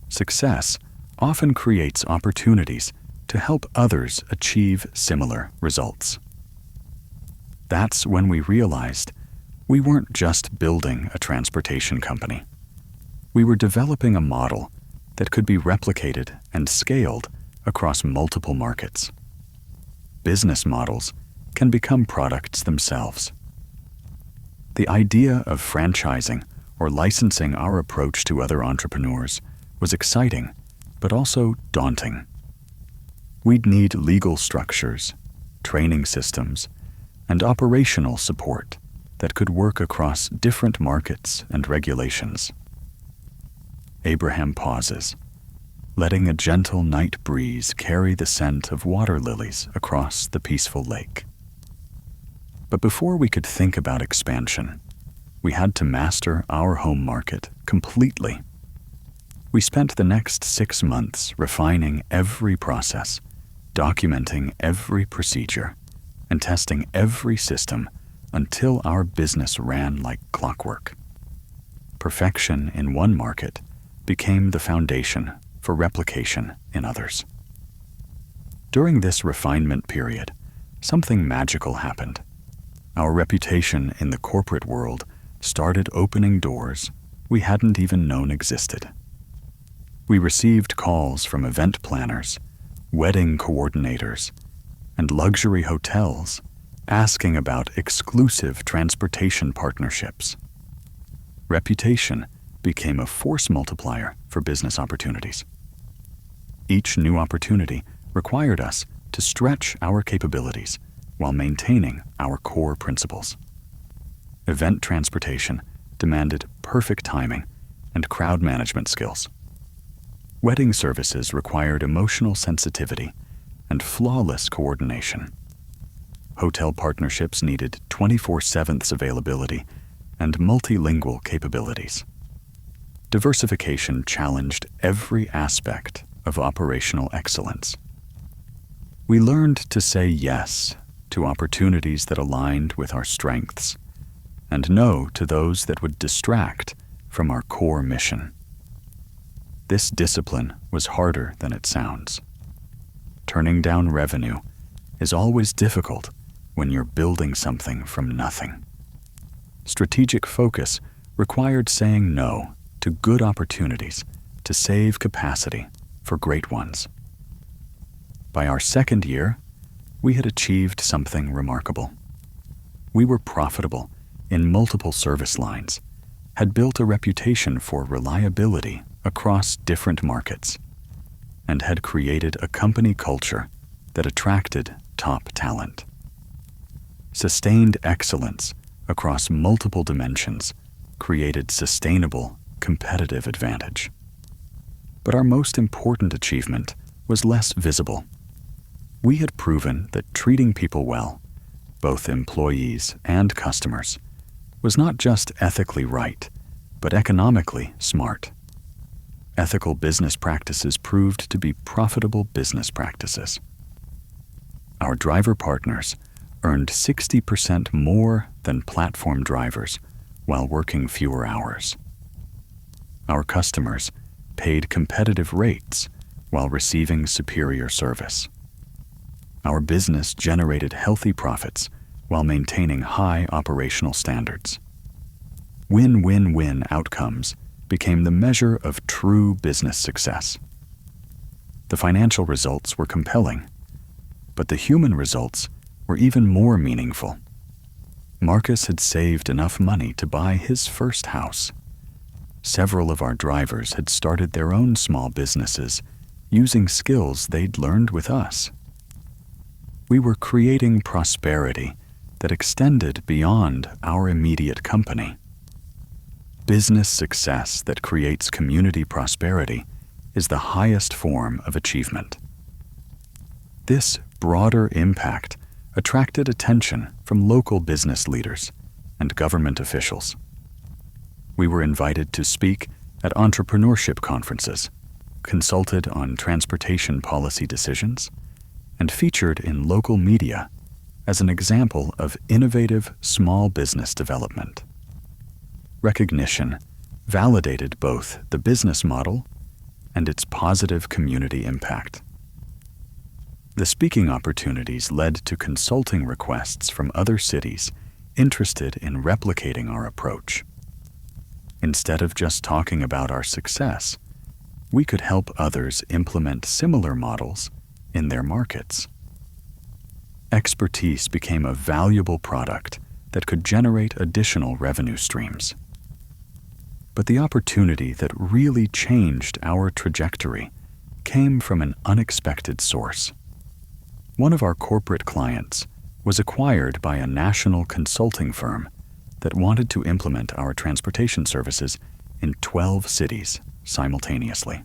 Success often creates opportunities to help others achieve similar results. That's when we realized we weren't just building a transportation company. We were developing a model that could be replicated and scaled across multiple markets. Business models can become products themselves. The idea of franchising or licensing our approach to other entrepreneurs was exciting, but also daunting. We'd need legal structures, training systems, and operational support that could work across different markets and regulations. Abraham pauses, letting a gentle night breeze carry the scent of water lilies across the peaceful lake. But before we could think about expansion, we had to master our home market completely. We spent the next 6 months refining every process, documenting every procedure, and testing every system until our business ran like clockwork. Perfection in one market became the foundation for replication in others. During this refinement period, something magical happened. Our reputation in the corporate world started opening doors we hadn't even known existed. We received calls from event planners, wedding coordinators, and luxury hotels asking about exclusive transportation partnerships. Reputation became a force multiplier for business opportunities. Each new opportunity required us to stretch our capabilities while maintaining our core principles. Event transportation demanded perfect timing and crowd management skills. Wedding services required emotional sensitivity and flawless coordination. Hotel partnerships needed 24/7 availability and multilingual capabilities. Diversification challenged every aspect of operational excellence. We learned to say yes to opportunities that aligned with our strengths and no to those that would distract from our core mission. This discipline was harder than it sounds. Turning down revenue is always difficult when you're building something from nothing. Strategic focus required saying no to good opportunities to save capacity for great ones. By our second year, we had achieved something remarkable. We were profitable in multiple service lines, had built a reputation for reliability across different markets, and had created a company culture that attracted top talent. Sustained excellence across multiple dimensions created sustainable, competitive advantage. But our most important achievement was less visible. We had proven that treating people well, both employees and customers, was not just ethically right, but economically smart. Ethical business practices proved to be profitable business practices. Our driver partners earned 60% more than platform drivers while working fewer hours. Our customers paid competitive rates while receiving superior service. Our business generated healthy profits while maintaining high operational standards. Win-win-win outcomes became the measure of true business success. The financial results were compelling, but the human results were even more meaningful. Marcus had saved enough money to buy his first house. Several of our drivers had started their own small businesses using skills they'd learned with us. We were creating prosperity that extended beyond our immediate company. Business success that creates community prosperity is the highest form of achievement. This broader impact attracted attention from local business leaders and government officials. We were invited to speak at entrepreneurship conferences, consulted on transportation policy decisions, and featured in local media as an example of innovative small business development. Recognition validated both the business model and its positive community impact. The speaking opportunities led to consulting requests from other cities interested in replicating our approach. Instead of just talking about our success, we could help others implement similar models in their markets. Expertise became a valuable product that could generate additional revenue streams. But the opportunity that really changed our trajectory came from an unexpected source. One of our corporate clients was acquired by a national consulting firm that wanted to implement our transportation services in 12 cities simultaneously.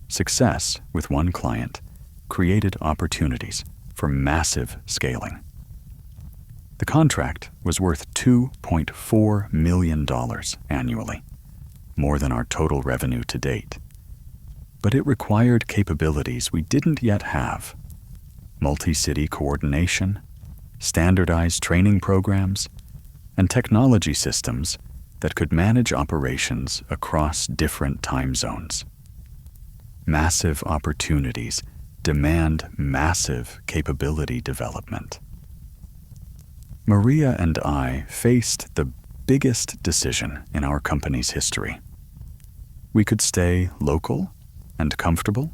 Success with one client created opportunities for massive scaling. The contract was worth $2.4 million annually, more than our total revenue to date. But it required capabilities we didn't yet have: multi-city coordination, standardized training programs, and technology systems that could manage operations across different time zones. Massive opportunities demand massive capability development. Maria and I faced the biggest decision in our company's history. We could stay local and comfortable,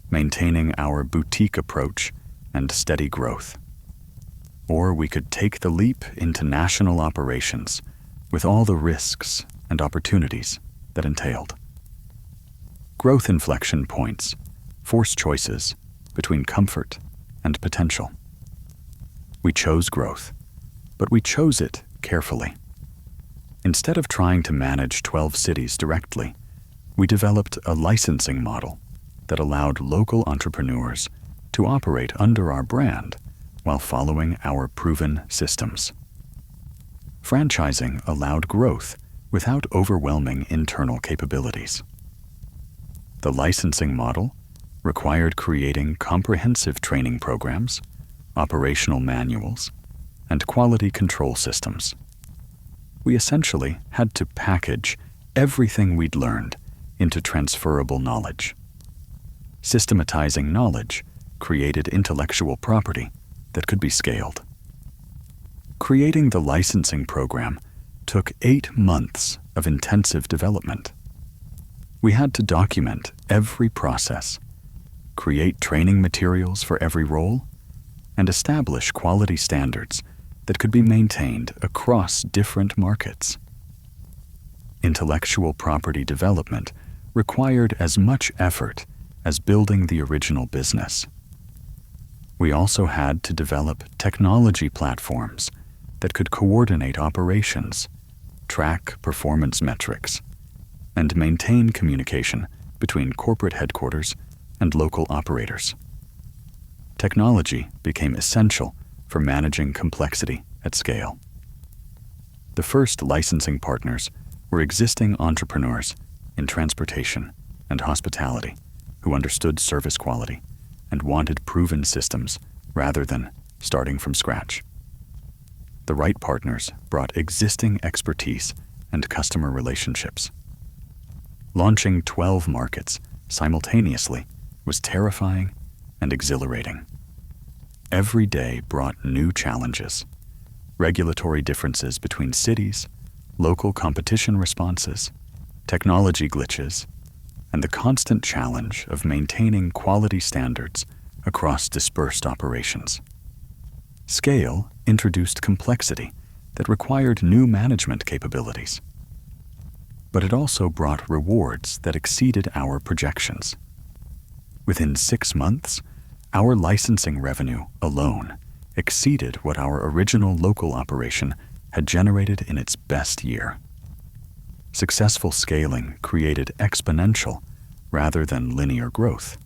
maintaining our boutique approach and steady growth. Or we could take the leap into national operations with all the risks and opportunities that entailed. Growth inflection points force choices between comfort and potential. We chose growth, but we chose it carefully. Instead of trying to manage 12 cities directly, we developed a licensing model that allowed local entrepreneurs to operate under our brand while following our proven systems. Franchising allowed growth without overwhelming internal capabilities. The licensing model required creating comprehensive training programs, operational manuals, and quality control systems. we essentially had to package everything we'd learned into transferable knowledge. Systematizing knowledge created intellectual property that could be scaled. Creating the licensing program took 8 months of intensive development. We had to document every process, create training materials for every role, and establish quality standards that could be maintained across different markets. Intellectual property development required as much effort as building the original business. We also had to develop technology platforms that could coordinate operations, track performance metrics, and maintain communication between corporate headquarters and local operators. Technology became essential for managing complexity at scale. The first licensing partners were existing entrepreneurs in transportation and hospitality who understood service quality and wanted proven systems rather than starting from scratch. The right partners brought existing expertise and customer relationships. Launching 12 markets simultaneously was terrifying and exhilarating. Every day brought new challenges: regulatory differences between cities, local competition responses, technology glitches, and the constant challenge of maintaining quality standards across dispersed operations. Scale introduced complexity that required new management capabilities. But it also brought rewards that exceeded our projections. Within 6 months, our licensing revenue alone exceeded what our original local operation had generated in its best year. Successful scaling created exponential rather than linear growth.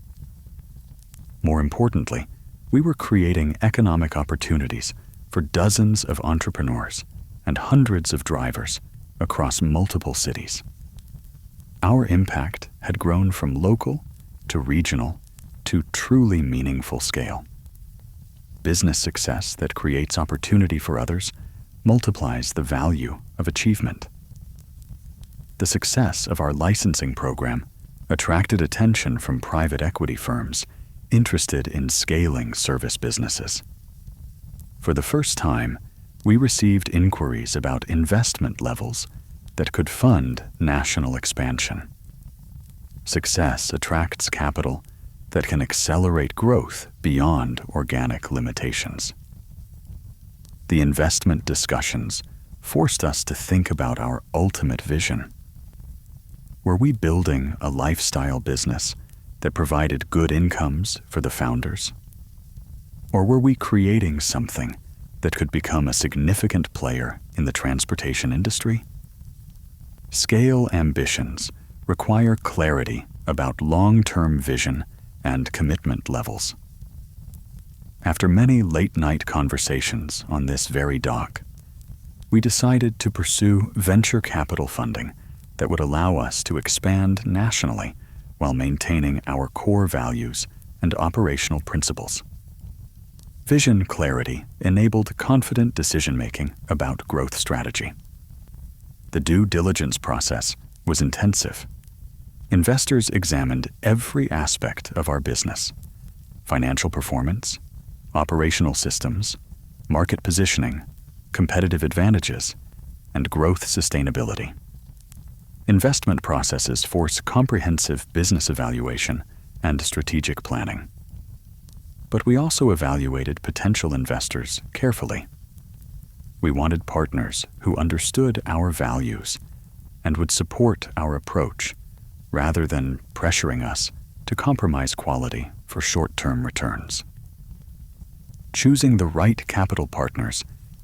More importantly, we were creating economic opportunities for dozens of entrepreneurs and hundreds of drivers across multiple cities. Our impact had grown from local to regional to truly meaningful scale. Business success that creates opportunity for others multiplies the value of achievement. The success of our licensing program attracted attention from private equity firms interested in scaling service businesses. For the first time, we received inquiries about investment levels that could fund national expansion. Success attracts capital that can accelerate growth beyond organic limitations. The investment discussions forced us to think about our ultimate vision. Were we building a lifestyle business that provided good incomes for the founders? Or were we creating something that could become a significant player in the transportation industry? Scale ambitions require clarity about long-term vision and commitment levels. After many late-night conversations on this very dock, we decided to pursue venture capital funding that would allow us to expand nationally while maintaining our core values and operational principles. Vision clarity enabled confident decision-making about growth strategy. The due diligence process was intensive. Investors examined every aspect of our business: financial performance, operational systems, market positioning, competitive advantages, and growth sustainability. Investment processes force comprehensive business evaluation and strategic planning. But we also evaluated potential investors carefully. We wanted partners who understood our values and would support our approach, rather than pressuring us to compromise quality for short-term returns. Choosing the right capital partners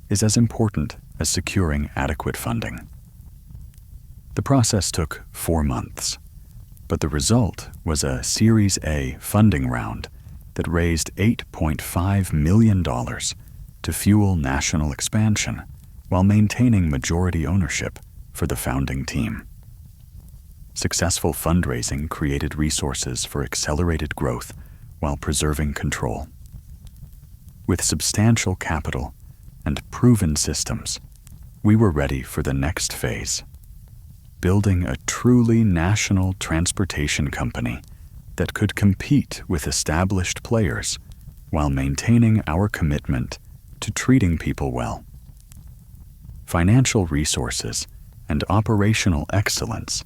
is as important as securing adequate funding. The process took 4 months, but the result was a Series A funding round that raised $8.5 million to fuel national expansion while maintaining majority ownership for the founding team. Successful fundraising created resources for accelerated growth while preserving control. With substantial capital and proven systems, We were ready for the next phase, building a truly national transportation company that could compete with established players while maintaining our commitment to treating people well. Financial resources and operational excellence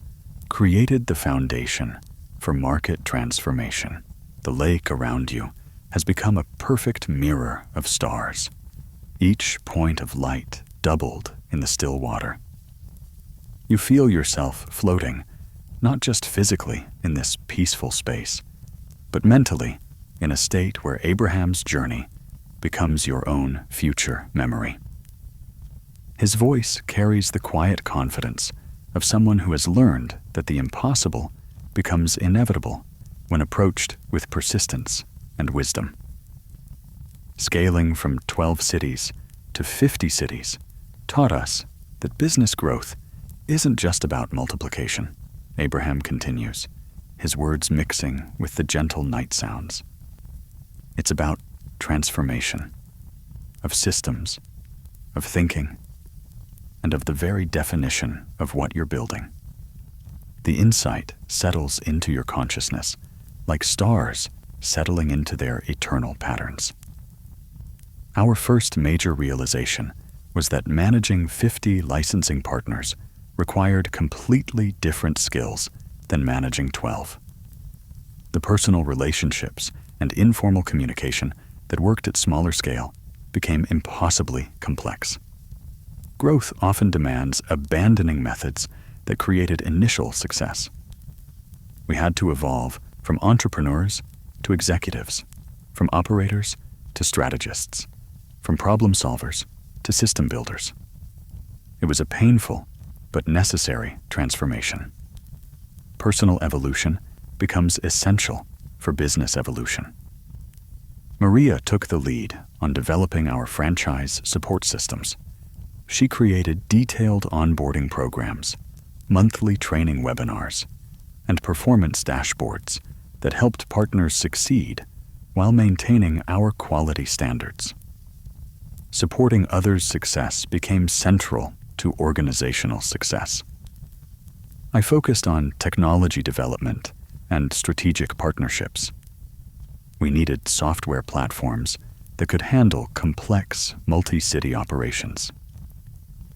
created the foundation for market transformation. The lake around you has become a perfect mirror of stars. Each point of light doubled in the still water. You feel yourself floating, not just physically in this peaceful space, but mentally in a state where Abraham's journey becomes your own future memory. His voice carries the quiet confidence of someone who has learned that the impossible becomes inevitable when approached with persistence and wisdom. Scaling from 12 cities to 50 cities taught us that business growth isn't just about multiplication, Abraham continues, his words mixing with the gentle night sounds. It's about transformation, of systems, of thinking, and of the very definition of what you're building. The insight settles into your consciousness, like stars settling into their eternal patterns. Our first major realization was that managing 50 licensing partners required completely different skills than managing 12. The personal relationships and informal communication that worked at smaller scale became impossibly complex. Growth often demands abandoning methods that created initial success. We had to evolve from entrepreneurs to executives, from operators to strategists, from problem solvers to system builders. It was a painful but necessary transformation. Personal evolution becomes essential for business evolution. Maria took the lead on developing our franchise support systems. She created detailed onboarding programs, monthly training webinars, and performance dashboards that helped partners succeed while maintaining our quality standards. Supporting others' success became central to organizational success. I focused on technology development and strategic partnerships. We needed software platforms that could handle complex multi-city operations.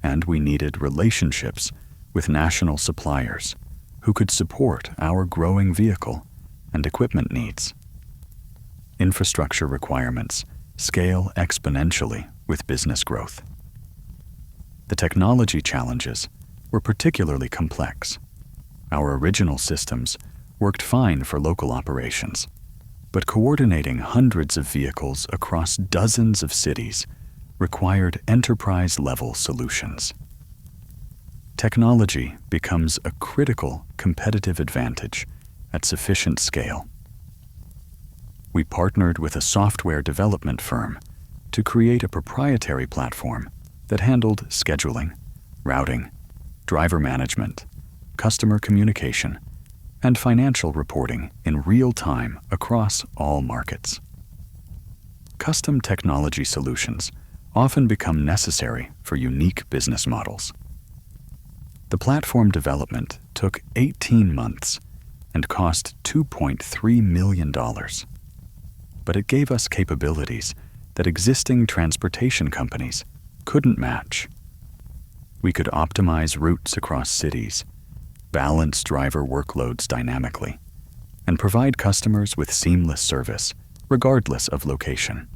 And we needed relationships with national suppliers who could support our growing vehicle and equipment needs. Infrastructure requirements scale exponentially with business growth. The technology challenges were particularly complex. Our original systems worked fine for local operations, but coordinating hundreds of vehicles across dozens of cities required enterprise-level solutions. Technology becomes a critical competitive advantage at sufficient scale. We partnered with a software development firm to create a proprietary platform that handled scheduling, routing, driver management, customer communication, and financial reporting in real time across all markets. Custom technology solutions often become necessary for unique business models. The platform development took 18 months and cost $2.3 million. But it gave us capabilities that existing transportation companies couldn't match. We could optimize routes across cities, balance driver workloads dynamically, and provide customers with seamless service regardless of location.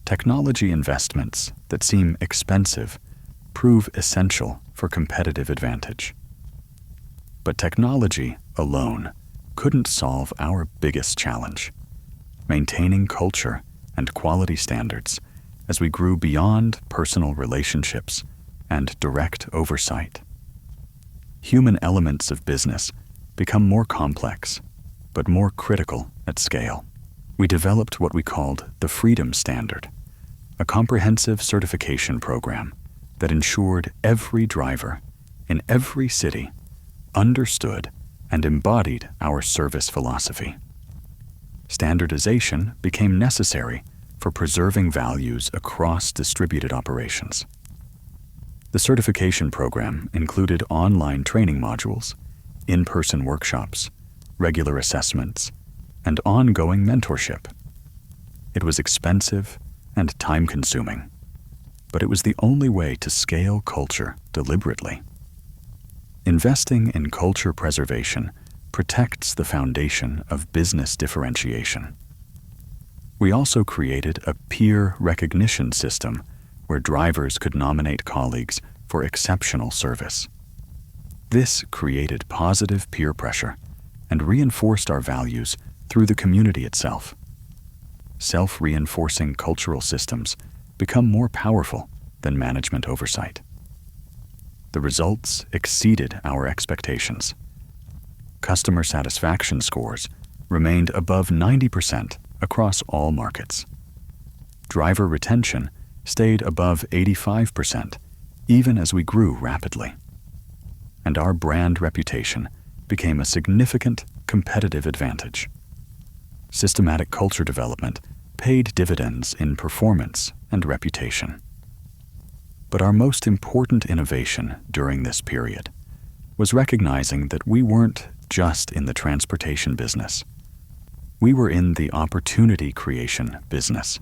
Technology investments that seem expensive prove essential for competitive advantage. But technology alone couldn't solve our biggest challenge: maintaining culture and quality standards as we grew beyond personal relationships and direct oversight. Human elements of business become more complex, but more critical at scale. We developed what we called the Freedom Standard, a comprehensive certification program that ensured every driver in every city understood and embodied our service philosophy. Standardization became necessary for preserving values across distributed operations. The certification program included online training modules, in-person workshops, regular assessments, and ongoing mentorship. It was expensive and time-consuming, but it was the only way to scale culture deliberately. Investing in culture preservation protects the foundation of business differentiation. We also created a peer recognition system where drivers could nominate colleagues for exceptional service. This created positive peer pressure and reinforced our values through the community itself. Self-reinforcing cultural systems become more powerful than management oversight. The results exceeded our expectations. Customer satisfaction scores remained above 90% across all markets. Driver retention stayed above 85%, even as we grew rapidly. And our brand reputation became a significant competitive advantage. Systematic culture development paid dividends in performance and reputation. But our most important innovation during this period was recognizing that we weren't just in the transportation business. We were in the opportunity creation business.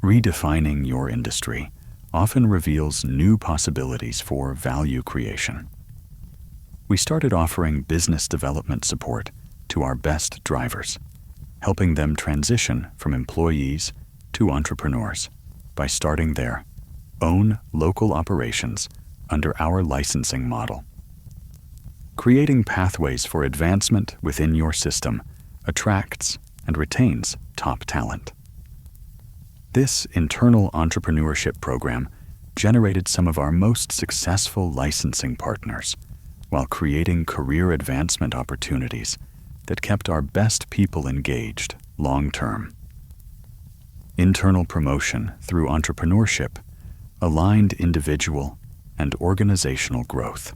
Redefining your industry often reveals new possibilities for value creation. We started offering business development support to our best drivers, helping them transition from employees to entrepreneurs by starting their own local operations under our licensing model. Creating pathways for advancement within your system attracts and retains top talent. This internal entrepreneurship program generated some of our most successful licensing partners while creating career advancement opportunities that kept our best people engaged long-term. Internal promotion through entrepreneurship aligned individual and organizational growth.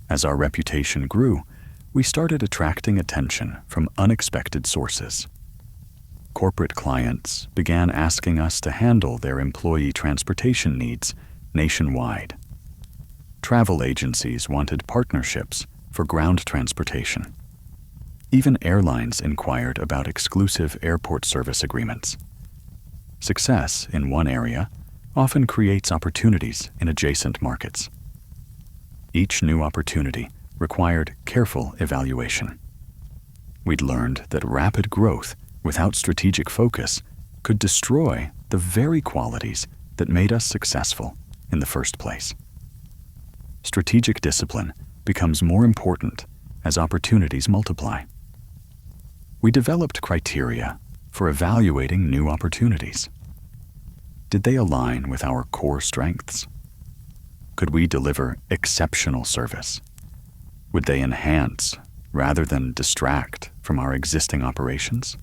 As our reputation grew, we started attracting attention from unexpected sources. Corporate clients began asking us to handle their employee transportation needs nationwide. Travel agencies wanted partnerships for ground transportation. Even airlines inquired about exclusive airport service agreements. Success in one area often creates opportunities in adjacent markets. Each new opportunity required careful evaluation. We'd learned that rapid growth without strategic focus could destroy the very qualities that made us successful in the first place. Strategic discipline becomes more important as opportunities multiply. We developed criteria for evaluating new opportunities. Did they align with our core strengths? Could we deliver exceptional service? Would they enhance rather than distract from our existing operations?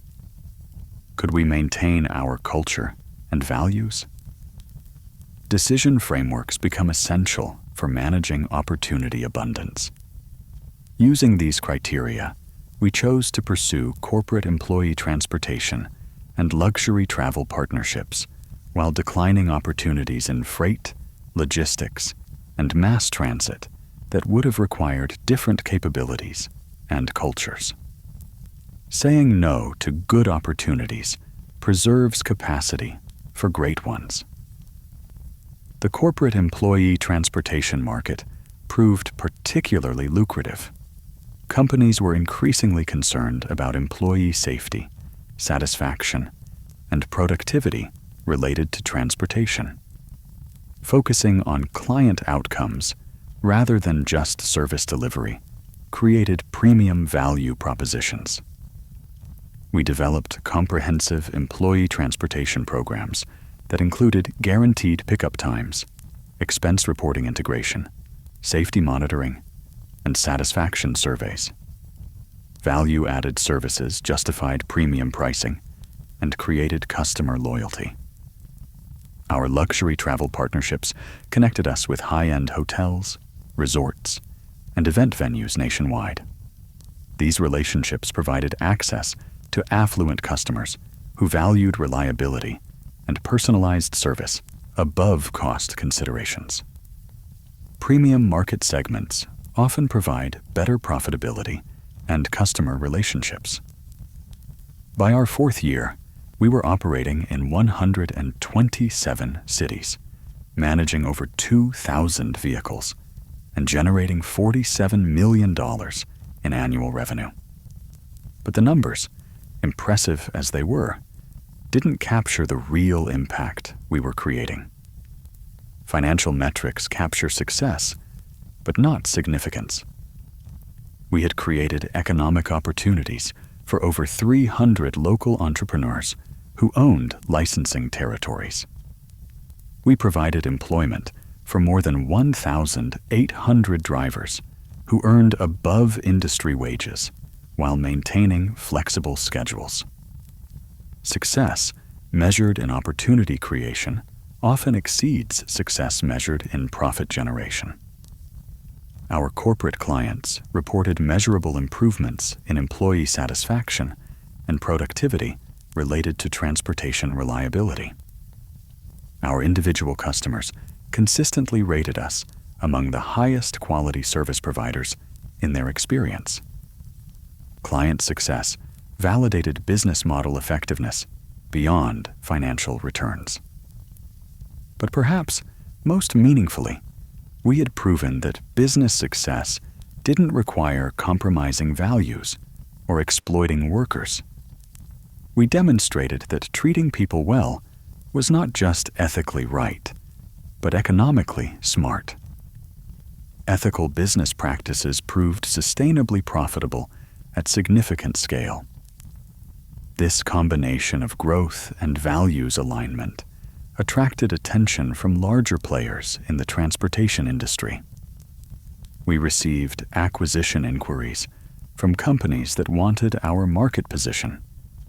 Could we maintain our culture and values? Decision frameworks become essential for managing opportunity abundance. Using these criteria, we chose to pursue corporate employee transportation and luxury travel partnerships while declining opportunities in freight, logistics, and mass transit that would have required different capabilities and cultures. Saying no to good opportunities preserves capacity for great ones. The corporate employee transportation market proved particularly lucrative. Companies were increasingly concerned about employee safety, satisfaction, and productivity related to transportation. Focusing on client outcomes rather than just service delivery created premium value propositions. We developed comprehensive employee transportation programs that included guaranteed pickup times, expense reporting integration, safety monitoring, and satisfaction surveys. Value-added services justified premium pricing and created customer loyalty. Our luxury travel partnerships connected us with high-end hotels, resorts, and event venues nationwide. These relationships provided access to affluent customers who valued reliability and personalized service above cost considerations. Premium market segments often provide better profitability and customer relationships. By our 4th year, we were operating in 127 cities, managing over 2,000 vehicles, and generating $47 million in annual revenue. But the numbers, impressive as they were, didn't capture the real impact we were creating. Financial metrics capture success, but not significance. We had created economic opportunities for over 300 local entrepreneurs who owned licensing territories. We provided employment for more than 1,800 drivers who earned above industry wages while maintaining flexible schedules. Success measured in opportunity creation often exceeds success measured in profit generation. Our corporate clients reported measurable improvements in employee satisfaction and productivity related to transportation reliability. Our individual customers consistently rated us among the highest quality service providers in their experience. Client success validated business model effectiveness beyond financial returns. But perhaps most meaningfully, we had proven that business success didn't require compromising values or exploiting workers. We demonstrated that treating people well was not just ethically right, but economically smart. Ethical business practices proved sustainably profitable at significant scale. This combination of growth and values alignment attracted attention from larger players in the transportation industry. We received acquisition inquiries from companies that wanted our market position,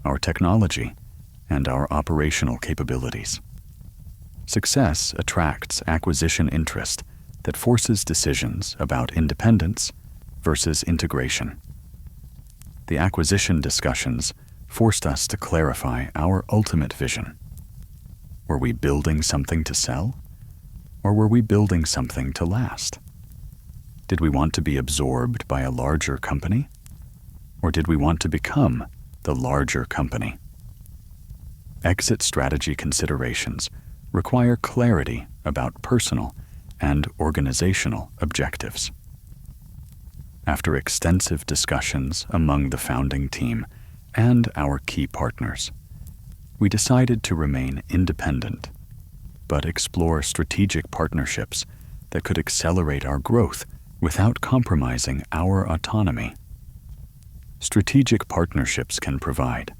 our technology, and our operational capabilities. Success attracts acquisition interest that forces decisions about independence versus integration. The acquisition discussions forced us to clarify our ultimate vision. Were we building something to sell, or were we building something to last? Did we want to be absorbed by a larger company, or did we want to become the larger company? Exit strategy considerations require clarity about personal and organizational objectives. After extensive discussions among the founding team and our key partners, we decided to remain independent, but explore strategic partnerships that could accelerate our growth without compromising our autonomy. Strategic partnerships can provide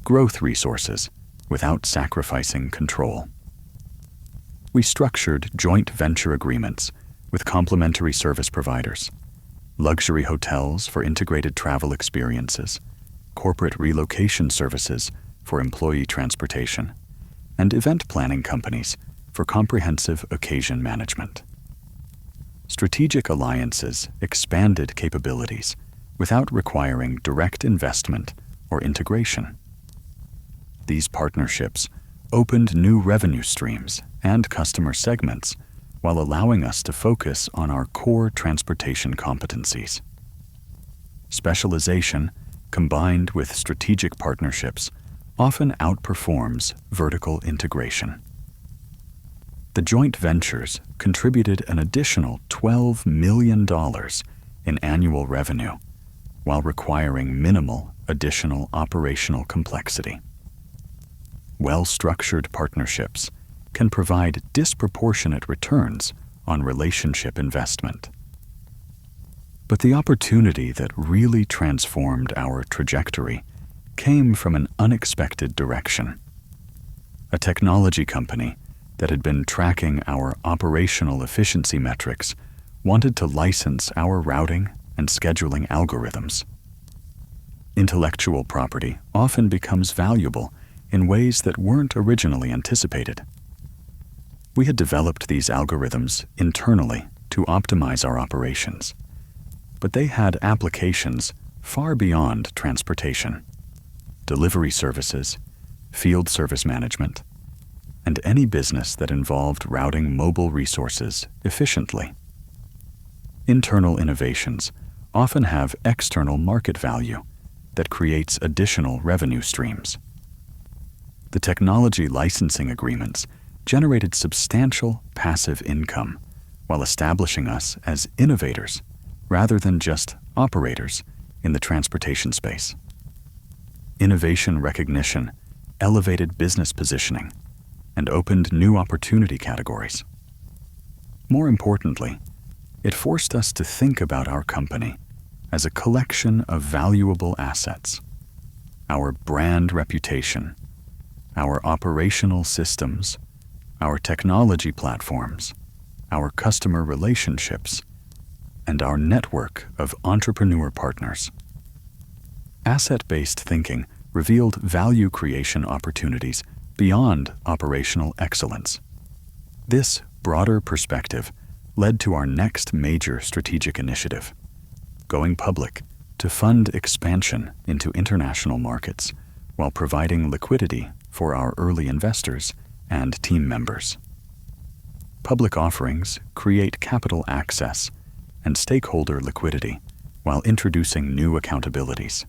growth resources without sacrificing control. We structured joint venture agreements with complementary service providers, luxury hotels for integrated travel experiences, corporate relocation services for employee transportation, and event planning companies for comprehensive occasion management. Strategic alliances expanded capabilities without requiring direct investment or integration. These partnerships opened new revenue streams and customer segments while allowing us to focus on our core transportation competencies. Specialization, combined with strategic partnerships, often outperforms vertical integration. The joint ventures contributed an additional $12 million in annual revenue, while requiring minimal additional operational complexity. Well-structured partnerships can provide disproportionate returns on relationship investment. But the opportunity that really transformed our trajectory came from an unexpected direction. A technology company that had been tracking our operational efficiency metrics wanted to license our routing and scheduling algorithms. Intellectual property often becomes valuable in ways that weren't originally anticipated. We had developed these algorithms internally to optimize our operations, but they had applications far beyond transportation: delivery services, field service management, and any business that involved routing mobile resources efficiently. Internal innovations often have external market value that creates additional revenue streams. The technology licensing agreements generated substantial passive income while establishing us as innovators rather than just operators in the transportation space. Innovation recognition elevated business positioning and opened new opportunity categories. More importantly, it forced us to think about our company as a collection of valuable assets: our brand reputation, our operational systems, our technology platforms, our customer relationships, and our network of entrepreneur partners. Asset-based thinking revealed value creation opportunities beyond operational excellence. This broader perspective led to our next major strategic initiative, going public to fund expansion into international markets while providing liquidity for our early investors and team members. Public offerings create capital access and stakeholder liquidity while introducing new accountabilities.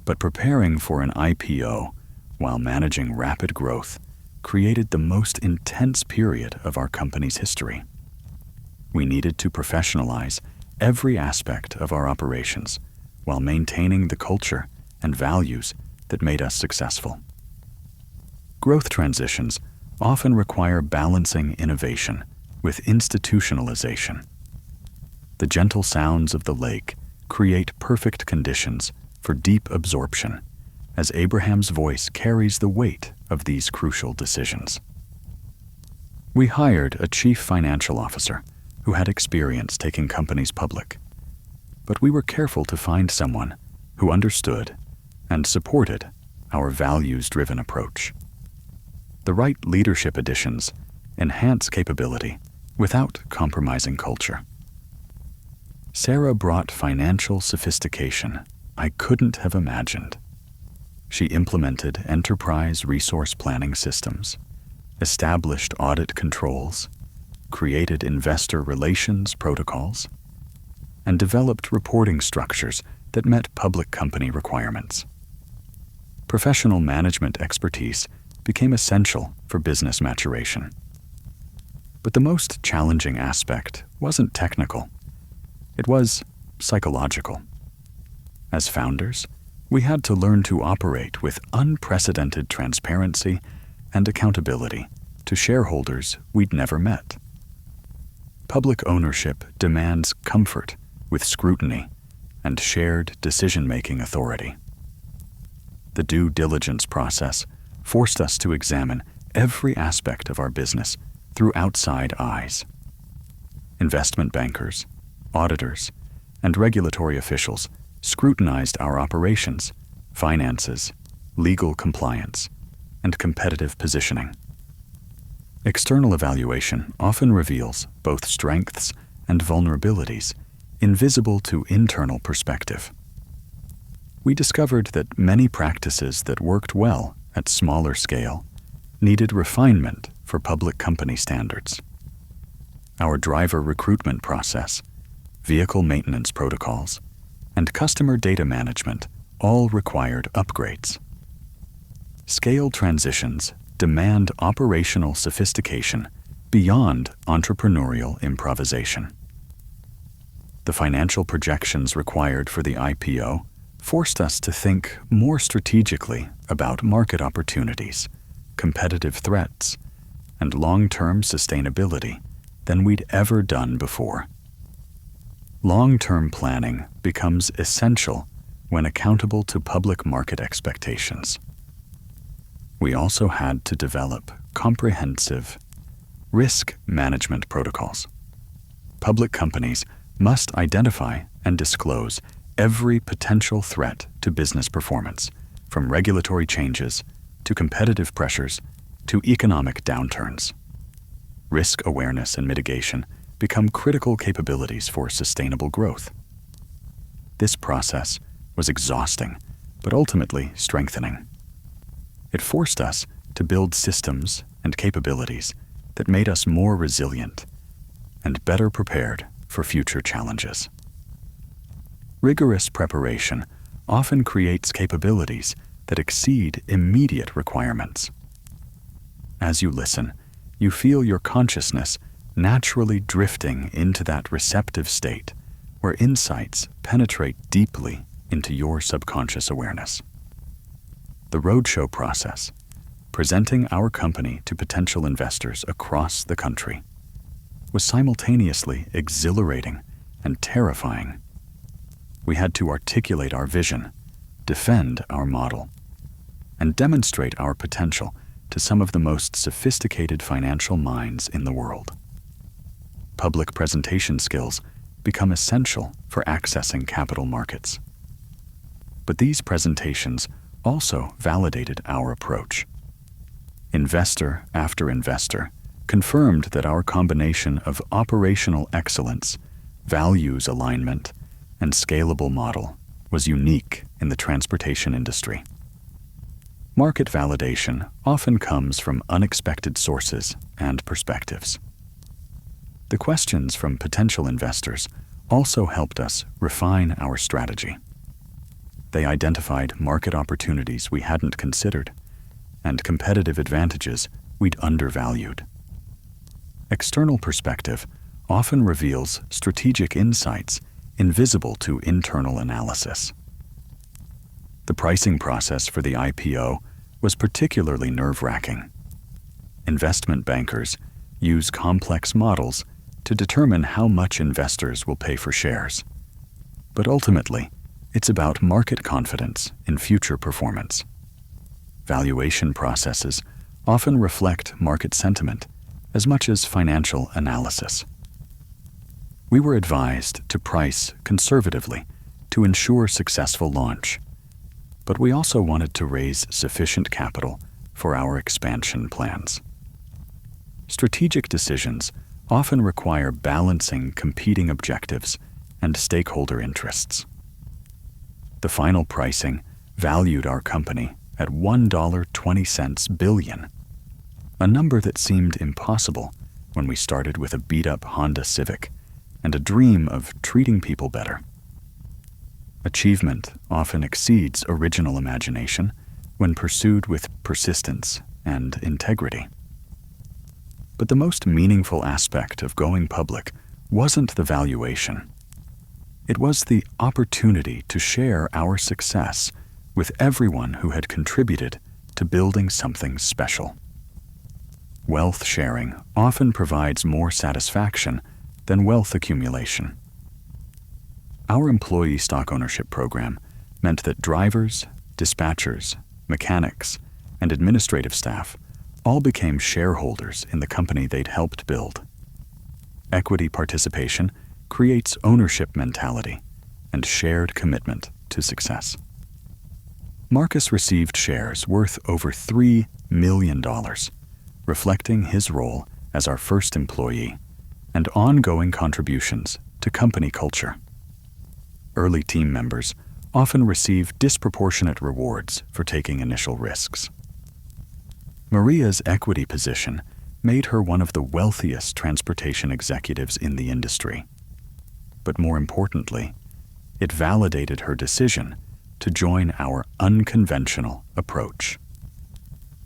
But preparing for an IPO while managing rapid growth created the most intense period of our company's history. We needed to professionalize every aspect of our operations while maintaining the culture and values that made us successful. Growth transitions often require balancing innovation with institutionalization. The gentle sounds of the lake create perfect conditions for deep absorption, as Abraham's voice carries the weight of these crucial decisions. We hired a chief financial officer who had experience taking companies public, but we were careful to find someone who understood and supported our values-driven approach. The right leadership additions enhance capability without compromising culture. Sarah brought financial sophistication I couldn't have imagined. She implemented enterprise resource planning systems, established audit controls, created investor relations protocols, and developed reporting structures that met public company requirements. Professional management expertise became essential for business maturation. But the most challenging aspect wasn't technical. It was psychological. As founders, we had to learn to operate with unprecedented transparency and accountability to shareholders we'd never met. Public ownership demands comfort with scrutiny and shared decision-making authority. The due diligence process forced us to examine every aspect of our business through outside eyes. Investment bankers, auditors, and regulatory officials scrutinized our operations, finances, legal compliance, and competitive positioning. External evaluation often reveals both strengths and vulnerabilities invisible to internal perspective. We discovered that many practices that worked well at smaller scale needed refinement for public company standards. Our driver recruitment process, vehicle maintenance protocols, and customer data management all required upgrades. Scale transitions demand operational sophistication beyond entrepreneurial improvisation. The financial projections required for the IPO forced us to think more strategically about market opportunities, competitive threats, and long-term sustainability than we'd ever done before. Long-term planning becomes essential when accountable to public market expectations. We also had to develop comprehensive risk management protocols. Public companies must identify and disclose every potential threat to business performance, from regulatory changes to competitive pressures to economic downturns. Risk awareness and mitigation become critical capabilities for sustainable growth. This process was exhausting, but ultimately strengthening. It forced us to build systems and capabilities that made us more resilient and better prepared for future challenges. Rigorous preparation often creates capabilities that exceed immediate requirements. As you listen, you feel your consciousness naturally drifting into that receptive state where insights penetrate deeply into your subconscious awareness. The roadshow process, presenting our company to potential investors across the country, was simultaneously exhilarating and terrifying. We had to articulate our vision, defend our model, and demonstrate our potential to some of the most sophisticated financial minds in the world. Public presentation skills become essential for accessing capital markets. But these presentations also validated our approach. Investor after investor confirmed that our combination of operational excellence, values alignment, and scalable model was unique in the transportation industry. Market validation often comes from unexpected sources and perspectives. The questions from potential investors also helped us refine our strategy. They identified market opportunities we hadn't considered and competitive advantages we'd undervalued. External perspective often reveals strategic insights invisible to internal analysis. The pricing process for the IPO was particularly nerve-wracking. Investment bankers use complex models to determine how much investors will pay for shares. But ultimately, it's about market confidence in future performance. Valuation processes often reflect market sentiment as much as financial analysis. We were advised to price conservatively to ensure successful launch, but we also wanted to raise sufficient capital for our expansion plans. Strategic decisions often require balancing competing objectives and stakeholder interests. The final pricing valued our company at $1.20 billion, a number that seemed impossible when we started with a beat-up Honda Civic and a dream of treating people better. Achievement often exceeds original imagination when pursued with persistence and integrity. But the most meaningful aspect of going public wasn't the valuation. It was the opportunity to share our success with everyone who had contributed to building something special. Wealth sharing often provides more satisfaction than wealth accumulation. Our employee stock ownership program meant that drivers, dispatchers, mechanics, and administrative staff all became shareholders in the company they'd helped build. Equity participation creates ownership mentality and shared commitment to success. Marcus received shares worth over $3 million, reflecting his role as our first employee and ongoing contributions to company culture. Early team members often receive disproportionate rewards for taking initial risks. Maria's equity position made her one of the wealthiest transportation executives in the industry. But more importantly, it validated her decision to join our unconventional approach.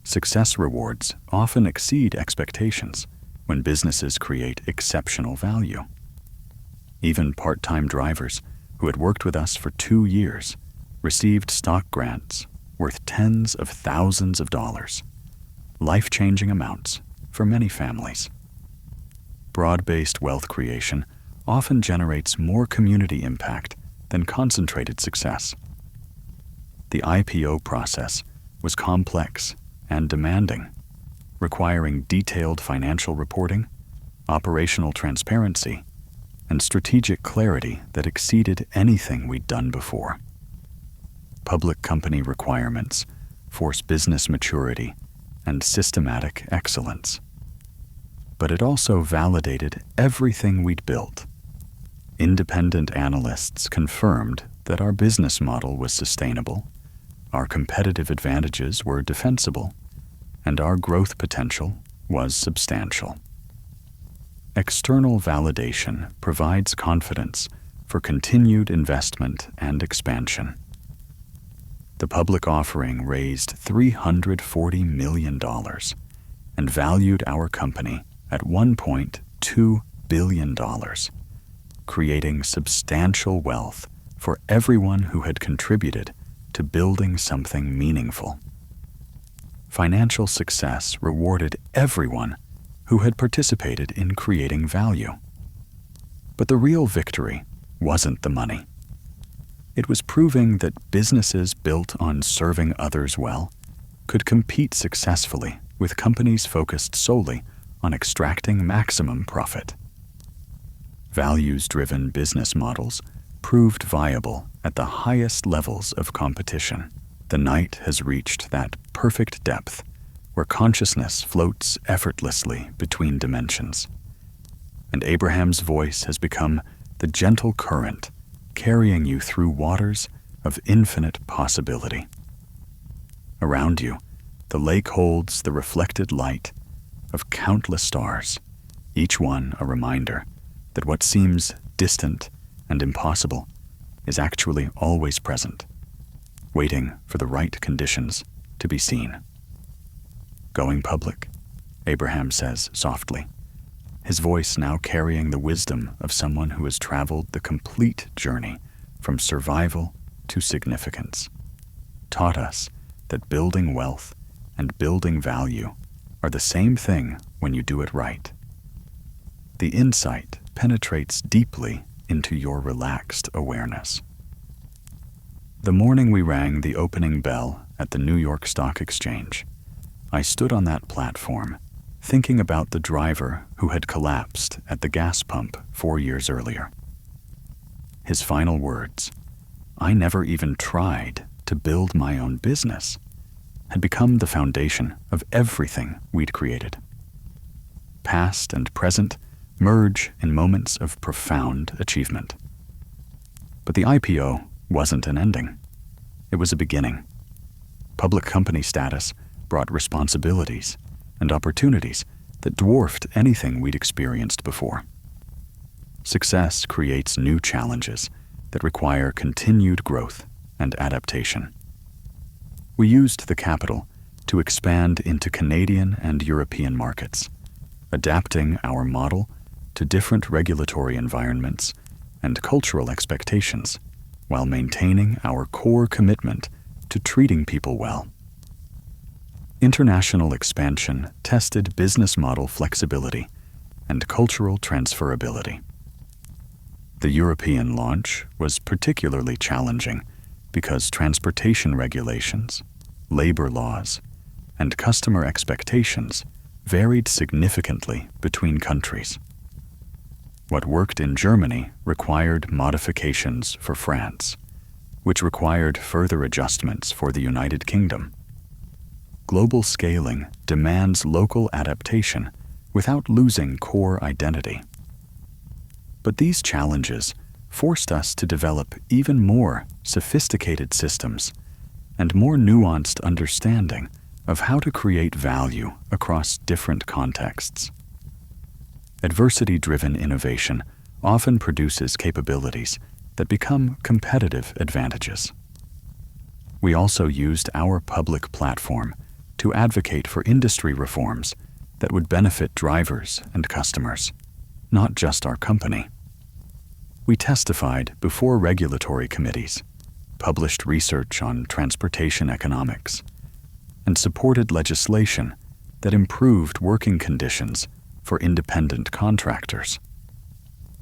Success rewards often exceed expectations when businesses create exceptional value. Even part-time drivers who had worked with us for 2 years received stock grants worth tens of thousands of dollars, life-changing amounts for many families. Broad-based wealth creation often generates more community impact than concentrated success. The IPO process was complex and demanding, requiring detailed financial reporting, operational transparency, and strategic clarity that exceeded anything we'd done before. Public company requirements force business maturity and systematic excellence. But it also validated everything we'd built. Independent analysts confirmed that our business model was sustainable, our competitive advantages were defensible, and our growth potential was substantial. External validation provides confidence for continued investment and expansion. The public offering raised $340 million and valued our company at $1.2 billion, creating substantial wealth for everyone who had contributed to building something meaningful. Financial success rewarded everyone who had participated in creating value. But the real victory wasn't the money. It was proving that businesses built on serving others well could compete successfully with companies focused solely on extracting maximum profit. Values-driven business models proved viable at the highest levels of competition. The night has reached that perfect depth where consciousness floats effortlessly between dimensions, and Abraham's voice has become the gentle current carrying you through waters of infinite possibility. Around you, the lake holds the reflected light of countless stars, each one a reminder that what seems distant and impossible is actually always present, waiting for the right conditions to be seen. Going public, Abraham says softly, his voice now carrying the wisdom of someone who has traveled the complete journey from survival to significance, taught us that building wealth and building value are the same thing when you do it right. The insight penetrates deeply into your relaxed awareness. The morning we rang the opening bell at the New York Stock Exchange, I stood on that platform thinking about the driver who had collapsed at the gas pump 4 years earlier. His final words, "I never even tried to build my own business," had become the foundation of everything we'd created. Past and present merge in moments of profound achievement. But the IPO wasn't an ending. It was a beginning. Public company status brought responsibilities and opportunities that dwarfed anything we'd experienced before. Success creates new challenges that require continued growth and adaptation. We used the capital to expand into Canadian and European markets, adapting our model to different regulatory environments and cultural expectations, while maintaining our core commitment to treating people well. International expansion tested business model flexibility and cultural transferability. The European launch was particularly challenging because transportation regulations, labor laws, and customer expectations varied significantly between countries. What worked in Germany required modifications for France, which required further adjustments for the United Kingdom. Global scaling demands local adaptation without losing core identity. But these challenges forced us to develop even more sophisticated systems and more nuanced understanding of how to create value across different contexts. Adversity-driven innovation often produces capabilities that become competitive advantages. We also used our public platform to advocate for industry reforms that would benefit drivers and customers, not just our company. We testified before regulatory committees, published research on transportation economics, and supported legislation that improved working conditions for independent contractors.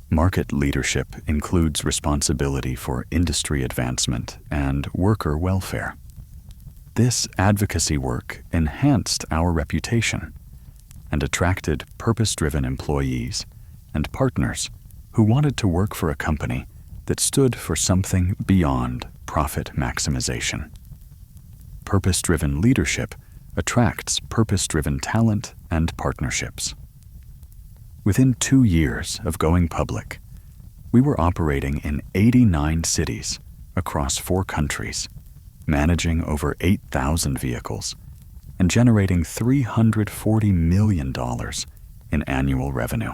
Market leadership includes responsibility for industry advancement and worker welfare. This advocacy work enhanced our reputation and attracted purpose-driven employees and partners who wanted to work for a company that stood for something beyond profit maximization. Purpose-driven leadership attracts purpose-driven talent and partnerships. Within 2 years of going public, we were operating in 89 cities across 4 countries, managing over 8,000 vehicles, and generating $340 million in annual revenue.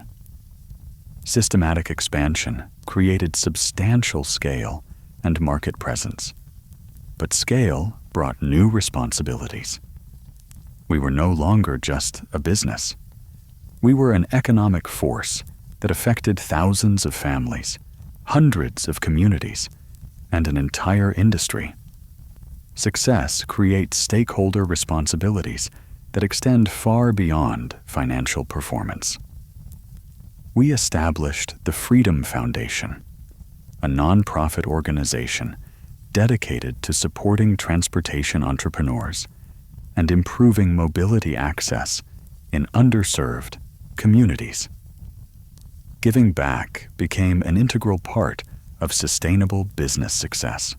Systematic expansion created substantial scale and market presence, but scale brought new responsibilities. We were no longer just a business. We were an economic force that affected thousands of families, hundreds of communities, and an entire industry. Success creates stakeholder responsibilities that extend far beyond financial performance. We established the Freedom Foundation, a nonprofit organization dedicated to supporting transportation entrepreneurs and improving mobility access in underserved communities. Giving back became an integral part of sustainable business success.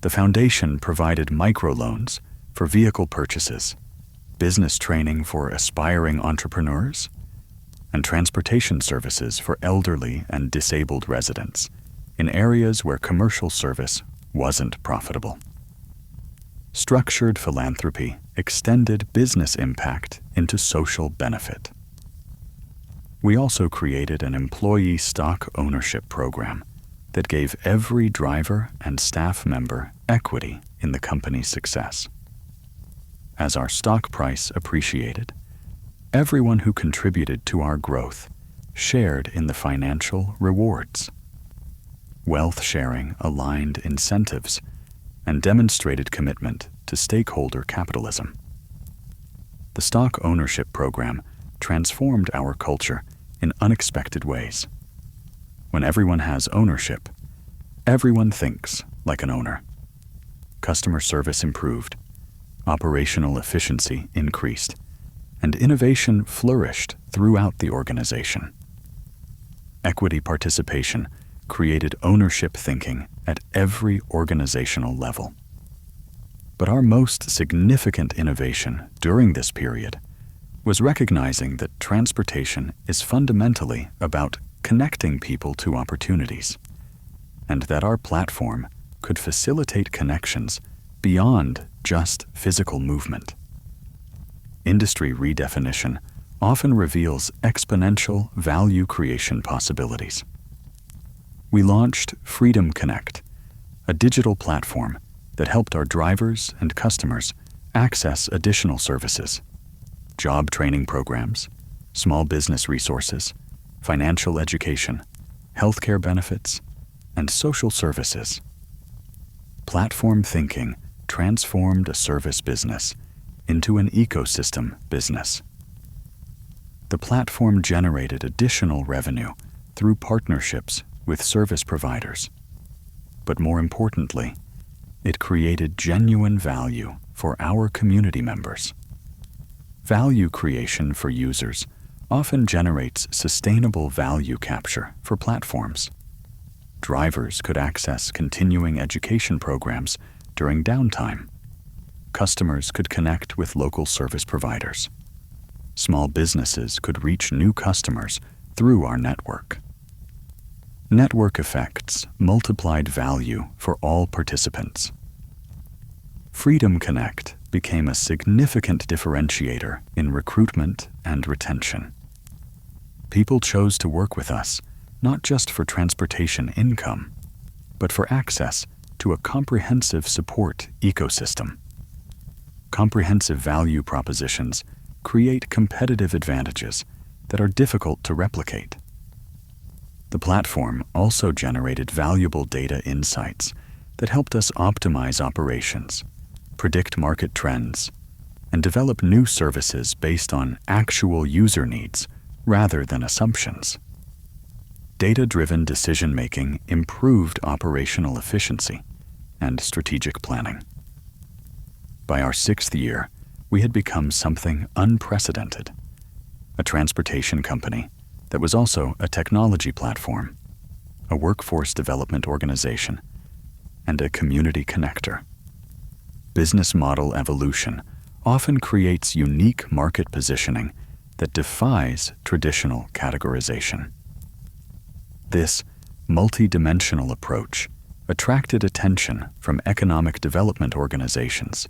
The foundation provided microloans for vehicle purchases, business training for aspiring entrepreneurs, and transportation services for elderly and disabled residents in areas where commercial service wasn't profitable. Structured philanthropy extended business impact into social benefit. We also created an employee stock ownership program that gave every driver and staff member equity in the company's success. As our stock price appreciated, everyone who contributed to our growth shared in the financial rewards. Wealth sharing aligned incentives and demonstrated commitment to stakeholder capitalism. The stock ownership program transformed our culture in unexpected ways. When everyone has ownership, everyone thinks like an owner. Customer service improved, operational efficiency increased, and innovation flourished throughout the organization. Equity participation created ownership thinking at every organizational level. But our most significant innovation during this period was recognizing that transportation is fundamentally about connecting people to opportunities, and that our platform could facilitate connections beyond just physical movement. Industry redefinition often reveals exponential value creation possibilities. We launched Freedom Connect, a digital platform that helped our drivers and customers access additional services, job training programs, small business resources, financial education, healthcare benefits, and social services. Platform thinking transformed a service business into an ecosystem business. The platform generated additional revenue through partnerships with service providers. But more importantly, it created genuine value for our community members. Value creation for users often generates sustainable value capture for platforms. Drivers could access continuing education programs during downtime. Customers could connect with local service providers. Small businesses could reach new customers through our network. Network effects multiplied value for all participants. Freedom Connect became a significant differentiator in recruitment and retention. People chose to work with us not just for transportation income, but for access to a comprehensive support ecosystem. Comprehensive value propositions create competitive advantages that are difficult to replicate. The platform also generated valuable data insights that helped us optimize operations, predict market trends, and develop new services based on actual user needs rather than assumptions. Data-driven decision-making improved operational efficiency and strategic planning. By our 6th year, we had become something unprecedented, a transportation company that was also a technology platform, a workforce development organization, and a community connector. Business model evolution often creates unique market positioning that defies traditional categorization. This multi-dimensional approach attracted attention from economic development organizations,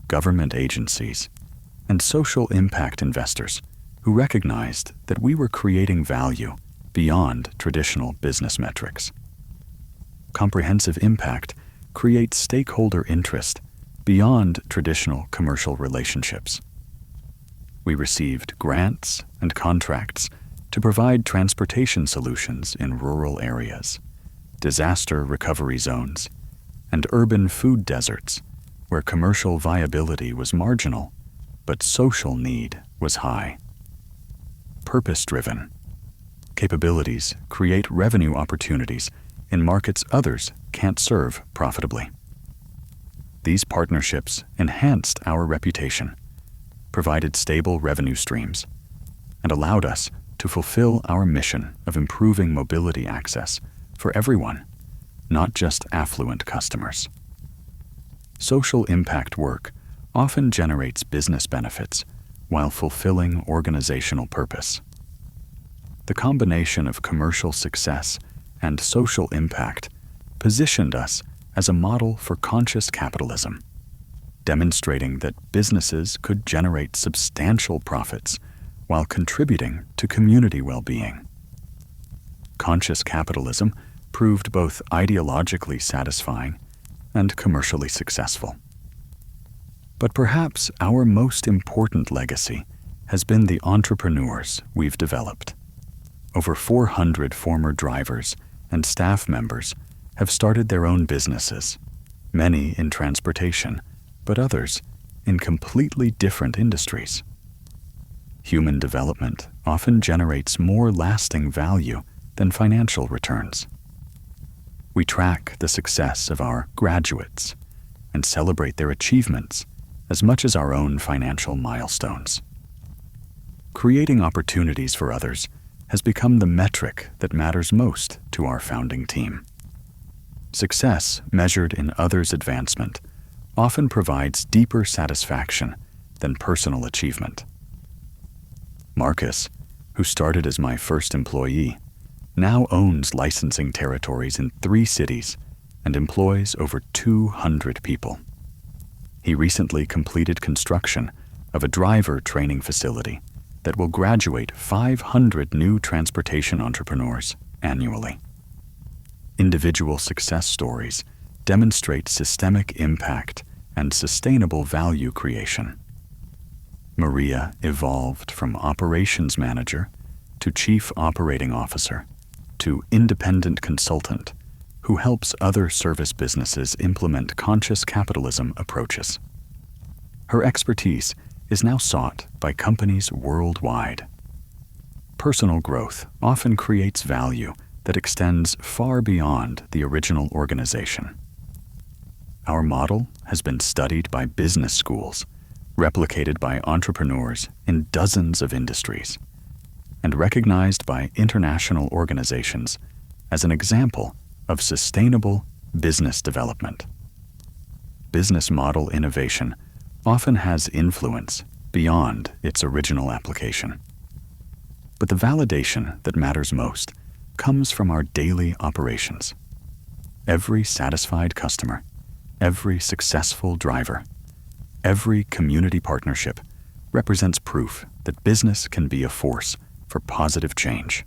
government agencies, and social impact investors who recognized that we were creating value beyond traditional business metrics. Comprehensive impact creates stakeholder interest beyond traditional commercial relationships. We received grants and contracts to provide transportation solutions in rural areas, disaster recovery zones, and urban food deserts where commercial viability was marginal, but social need was high. Purpose-driven capabilities create revenue opportunities in markets others can't serve profitably. These partnerships enhanced our reputation, provided stable revenue streams, and allowed us to fulfill our mission of improving mobility access for everyone, not just affluent customers. Social impact work often generates business benefits while fulfilling organizational purpose. The combination of commercial success and social impact positioned us as a model for conscious capitalism, demonstrating that businesses could generate substantial profits while contributing to community well-being. Conscious capitalism proved both ideologically satisfying and commercially successful. But perhaps our most important legacy has been the entrepreneurs we've developed. Over 400 former drivers and staff members have started their own businesses, many in transportation, but others in completely different industries. Human development often generates more lasting value than financial returns. We track the success of our graduates and celebrate their achievements as much as our own financial milestones. Creating opportunities for others has become the metric that matters most to our founding team. Success measured in others' advancement often provides deeper satisfaction than personal achievement. Marcus, who started as my first employee, now owns licensing territories in 3 cities and employs over 200 people. He recently completed construction of a driver training facility that will graduate 500 new transportation entrepreneurs annually. Individual success stories demonstrate systemic impact and sustainable value creation. Maria evolved from operations manager to chief operating officer to independent consultant who helps other service businesses implement conscious capitalism approaches. Her expertise is now sought by companies worldwide. Personal growth often creates value that extends far beyond the original organization. Our model has been studied by business schools, replicated by entrepreneurs in dozens of industries, and recognized by international organizations as an example of sustainable business development. Business model innovation often has influence beyond its original application. But the validation that matters most comes from our daily operations. Every satisfied customer, every successful driver, every community partnership represents proof that business can be a force for positive change.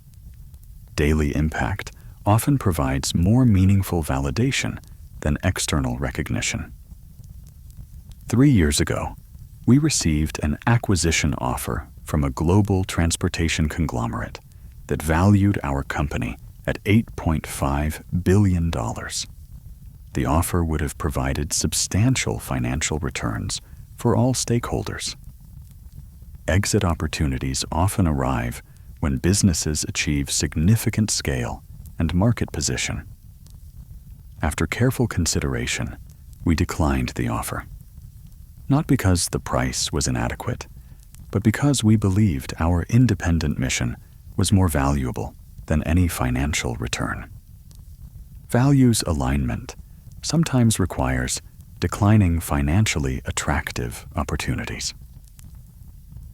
Daily impact often provides more meaningful validation than external recognition. 3 years ago, we received an acquisition offer from a global transportation conglomerate that valued our company at $8.5 billion. The offer would have provided substantial financial returns for all stakeholders. Exit opportunities often arrive when businesses achieve significant scale and market position. After careful consideration, we declined the offer. Not because the price was inadequate, but because we believed our independent mission was more valuable than any financial return. Values alignment sometimes requires declining financially attractive opportunities.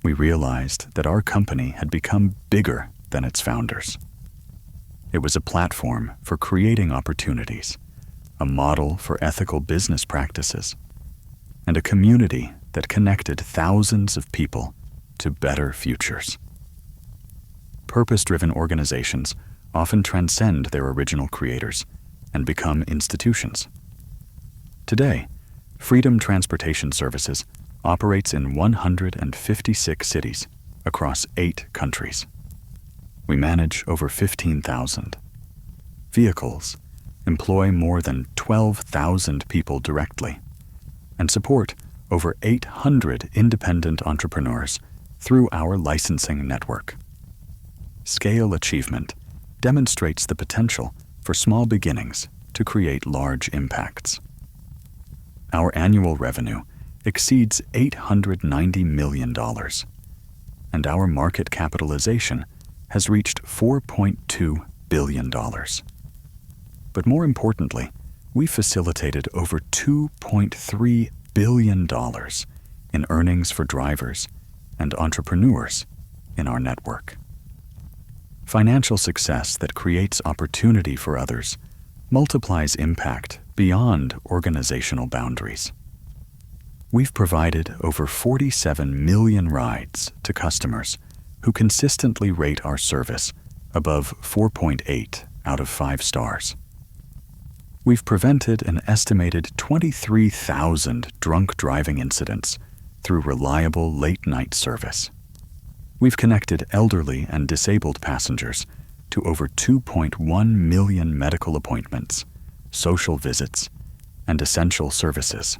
We realized that our company had become bigger than its founders. It was a platform for creating opportunities, a model for ethical business practices, and a community that connected thousands of people to better futures. Purpose-driven organizations often transcend their original creators and become institutions. Today, Freedom Transportation Services operates in 156 cities across 8 countries. We manage over 15,000 vehicles, employ more than 12,000 people directly, and support over 800 independent entrepreneurs through our licensing network. Scale achievement demonstrates the potential for small beginnings to create large impacts. Our annual revenue exceeds $890 million, and our market capitalization has reached $4.2 billion. But more importantly, we facilitated over $2.3 billion in earnings for drivers and entrepreneurs in our network. Financial success that creates opportunity for others multiplies impact beyond organizational boundaries. We've provided over 47 million rides to customers who consistently rate our service above 4.8 out of 5 stars. We've prevented an estimated 23,000 drunk driving incidents through reliable late-night service. We've connected elderly and disabled passengers to over 2.1 million medical appointments, social visits, and essential services.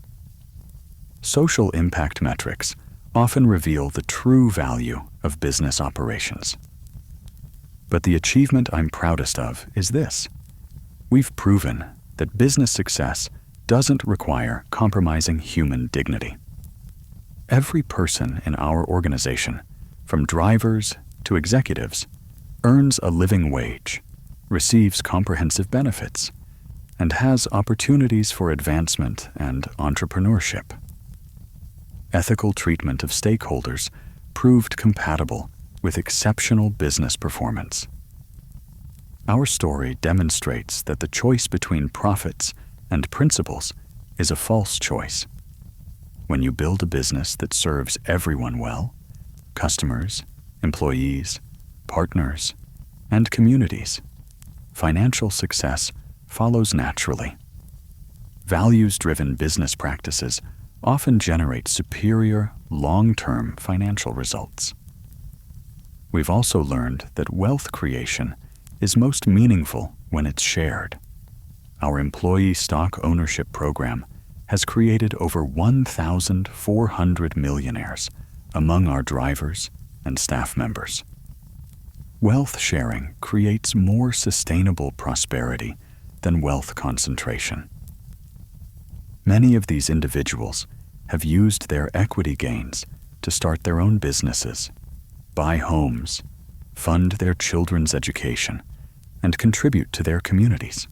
Social impact metrics often reveal the true value of business operations. But the achievement I'm proudest of is this: we've proven that business success doesn't require compromising human dignity. Every person in our organization, from drivers to executives, earns a living wage, receives comprehensive benefits, and has opportunities for advancement and entrepreneurship. Ethical treatment of stakeholders proved compatible with exceptional business performance. Our story demonstrates that the choice between profits and principles is a false choice. When you build a business that serves everyone well, customers, employees, partners, and communities, financial success follows naturally. Values-driven business practices often generate superior, long-term financial results. We've also learned that wealth creation is most meaningful when it's shared. Our employee stock ownership program has created over 1,400 millionaires among our drivers and staff members. Wealth sharing creates more sustainable prosperity than wealth concentration. Many of these individuals have used their equity gains to start their own businesses, buy homes, fund their children's education, and contribute to their communities.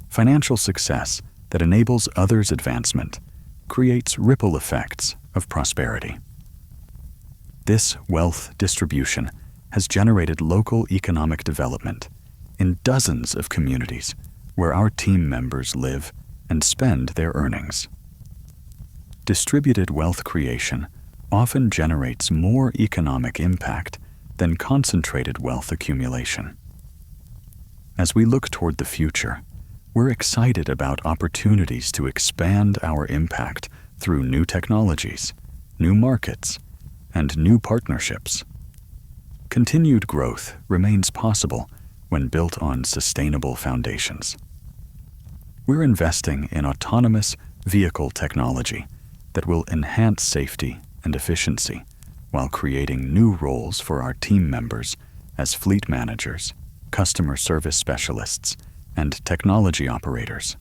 Financial success that enables others' advancement creates ripple effects of prosperity. This wealth distribution has generated local economic development in dozens of communities where our team members live and spend their earnings. Distributed wealth creation often generates more economic impact than concentrated wealth accumulation. As we look toward the future, we're excited about opportunities to expand our impact through new technologies, new markets, and new partnerships. Continued growth remains possible when built on sustainable foundations. We're investing in autonomous vehicle technology that will enhance safety and efficiency while creating new roles for our team members as fleet managers, customer service specialists, and technology operators.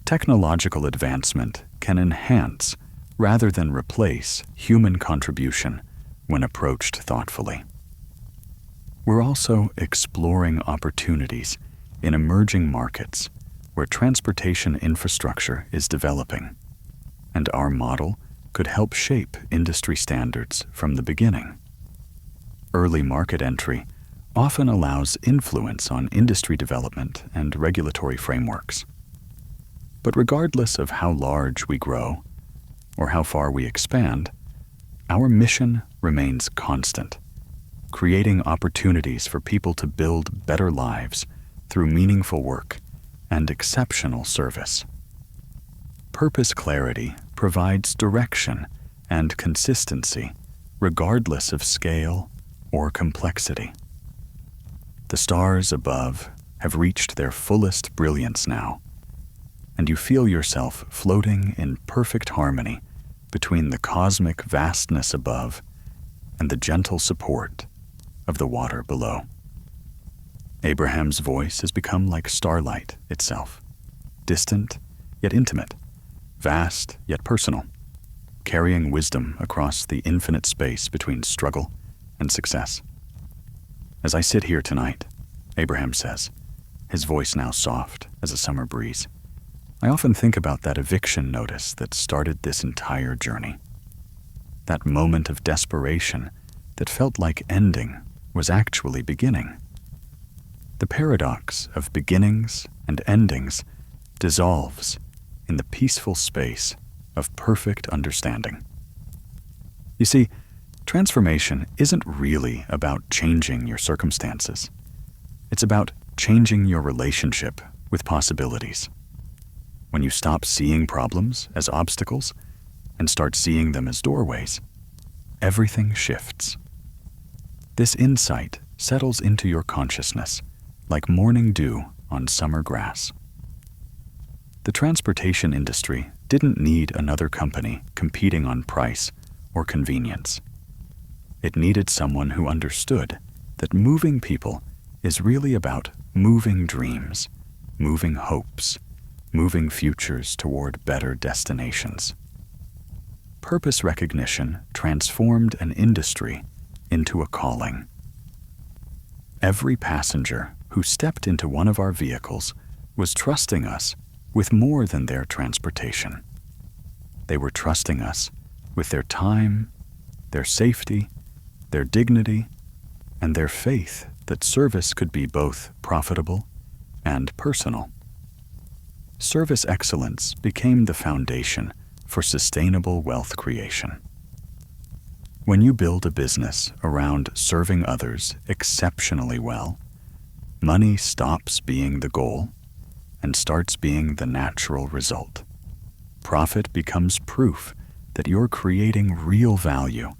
Technological advancement can enhance rather than replace human contribution when approached thoughtfully. We're also exploring opportunities in emerging markets where transportation infrastructure is developing, and our model could help shape industry standards from the beginning. Early market entry often allows influence on industry development and regulatory frameworks. But regardless of how large we grow or how far we expand, our mission remains constant, creating opportunities for people to build better lives through meaningful work and exceptional service. Purpose clarity provides direction and consistency regardless of scale or complexity. The stars above have reached their fullest brilliance now, and you feel yourself floating in perfect harmony between the cosmic vastness above and the gentle support of the water below. Abraham's voice has become like starlight itself, distant yet intimate, vast yet personal, carrying wisdom across the infinite space between struggle and success. As I sit here tonight, Abraham says, his voice now soft as a summer breeze, I often think about that eviction notice that started this entire journey. That moment of desperation that felt like ending was actually beginning. The paradox of beginnings and endings dissolves in the peaceful space of perfect understanding. You see, transformation isn't really about changing your circumstances. It's about changing your relationship with possibilities. When you stop seeing problems as obstacles and start seeing them as doorways, everything shifts. This insight settles into your consciousness like morning dew on summer grass. The transportation industry didn't need another company competing on price or convenience. It needed someone who understood that moving people is really about moving dreams, moving hopes, moving futures toward better destinations. Purpose recognition transformed an industry into a calling. Every passenger who stepped into one of our vehicles was trusting us with more than their transportation. They were trusting us with their time, their safety, their dignity, and their faith that service could be both profitable and personal. Service excellence became the foundation for sustainable wealth creation. When you build a business around serving others exceptionally well, money stops being the goal and starts being the natural result. Profit becomes proof that you're creating real value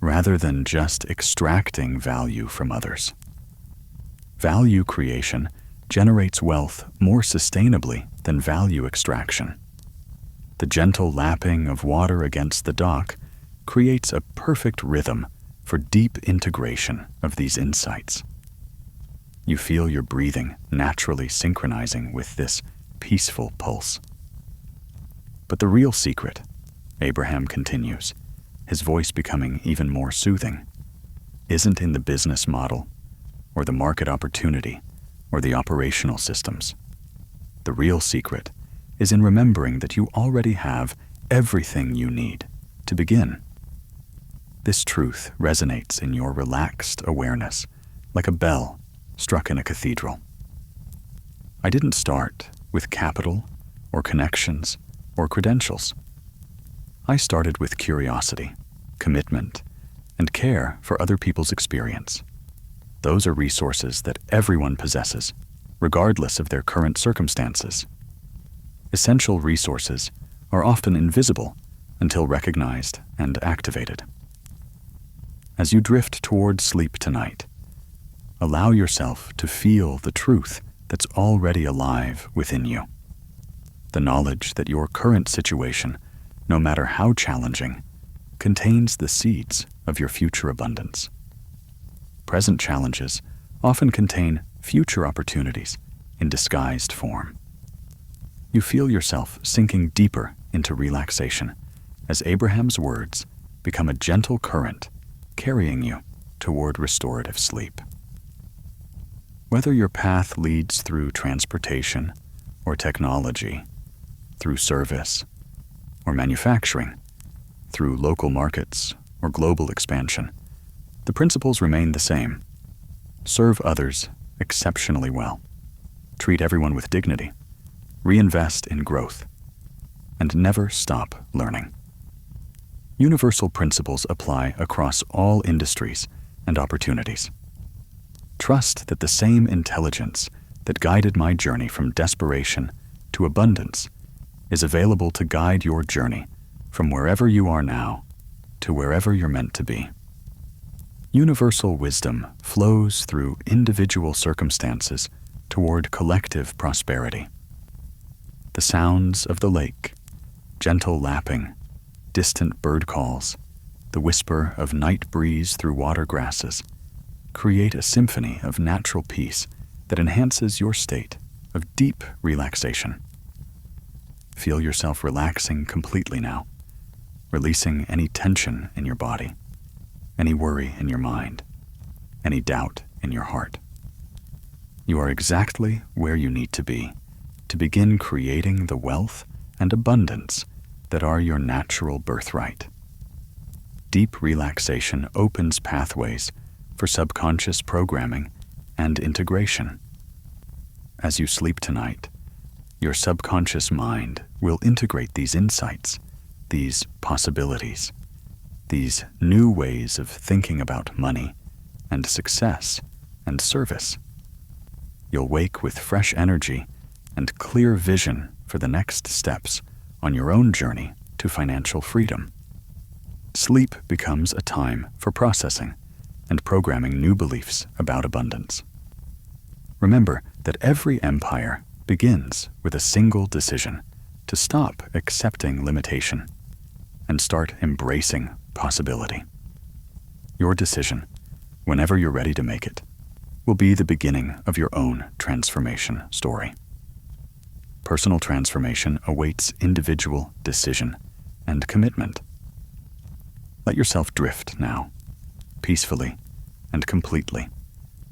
rather than just extracting value from others. Value creation generates wealth more sustainably than value extraction. The gentle lapping of water against the dock creates a perfect rhythm for deep integration of these insights. You feel your breathing naturally synchronizing with this peaceful pulse. But the real secret, Abraham continues, his voice becoming even more soothing, isn't in the business model or the market opportunity or the operational systems. The real secret is in remembering that you already have everything you need to begin. This truth resonates in your relaxed awareness like a bell struck in a cathedral. I didn't start with capital or connections or credentials. I started with curiosity, commitment, and care for other people's experience. Those are resources that everyone possesses, regardless of their current circumstances. Essential resources are often invisible until recognized and activated. As you drift toward sleep tonight, allow yourself to feel the truth that's already alive within you. The knowledge that your current situation, no matter how challenging, contains the seeds of your future abundance. Present challenges often contain future opportunities in disguised form. You feel yourself sinking deeper into relaxation as Abraham's words become a gentle current carrying you toward restorative sleep. Whether your path leads through transportation or technology, through service or manufacturing, through local markets or global expansion, the principles remain the same. Serve others exceptionally well. Treat everyone with dignity reinvest in growth, and never stop learning. Universal principles apply across all industries and opportunities. Trust that the same intelligence that guided my journey from desperation to abundance is available to guide your journey from wherever you are now to wherever you're meant to be. Universal wisdom flows through individual circumstances toward collective prosperity. The sounds of the lake, gentle lapping, distant bird calls, the whisper of night breeze through water grasses, create a symphony of natural peace that enhances your state of deep relaxation. Feel yourself relaxing completely now, releasing any tension in your body, any worry in your mind, any doubt in your heart. You are exactly where you need to be to begin creating the wealth and abundance that are your natural birthright. Deep relaxation opens pathways for subconscious programming and integration. As you sleep tonight, your subconscious mind will integrate these insights, these possibilities, these new ways of thinking about money and success and service. You'll wake with fresh energy and clear vision for the next steps on your own journey to financial freedom. Sleep becomes a time for processing and programming new beliefs about abundance. Remember that every empire begins with a single decision to stop accepting limitation and start embracing possibility. Your decision, whenever you're ready to make it, will be the beginning of your own transformation story. Personal transformation awaits individual decision and commitment. Let yourself drift now, peacefully and completely,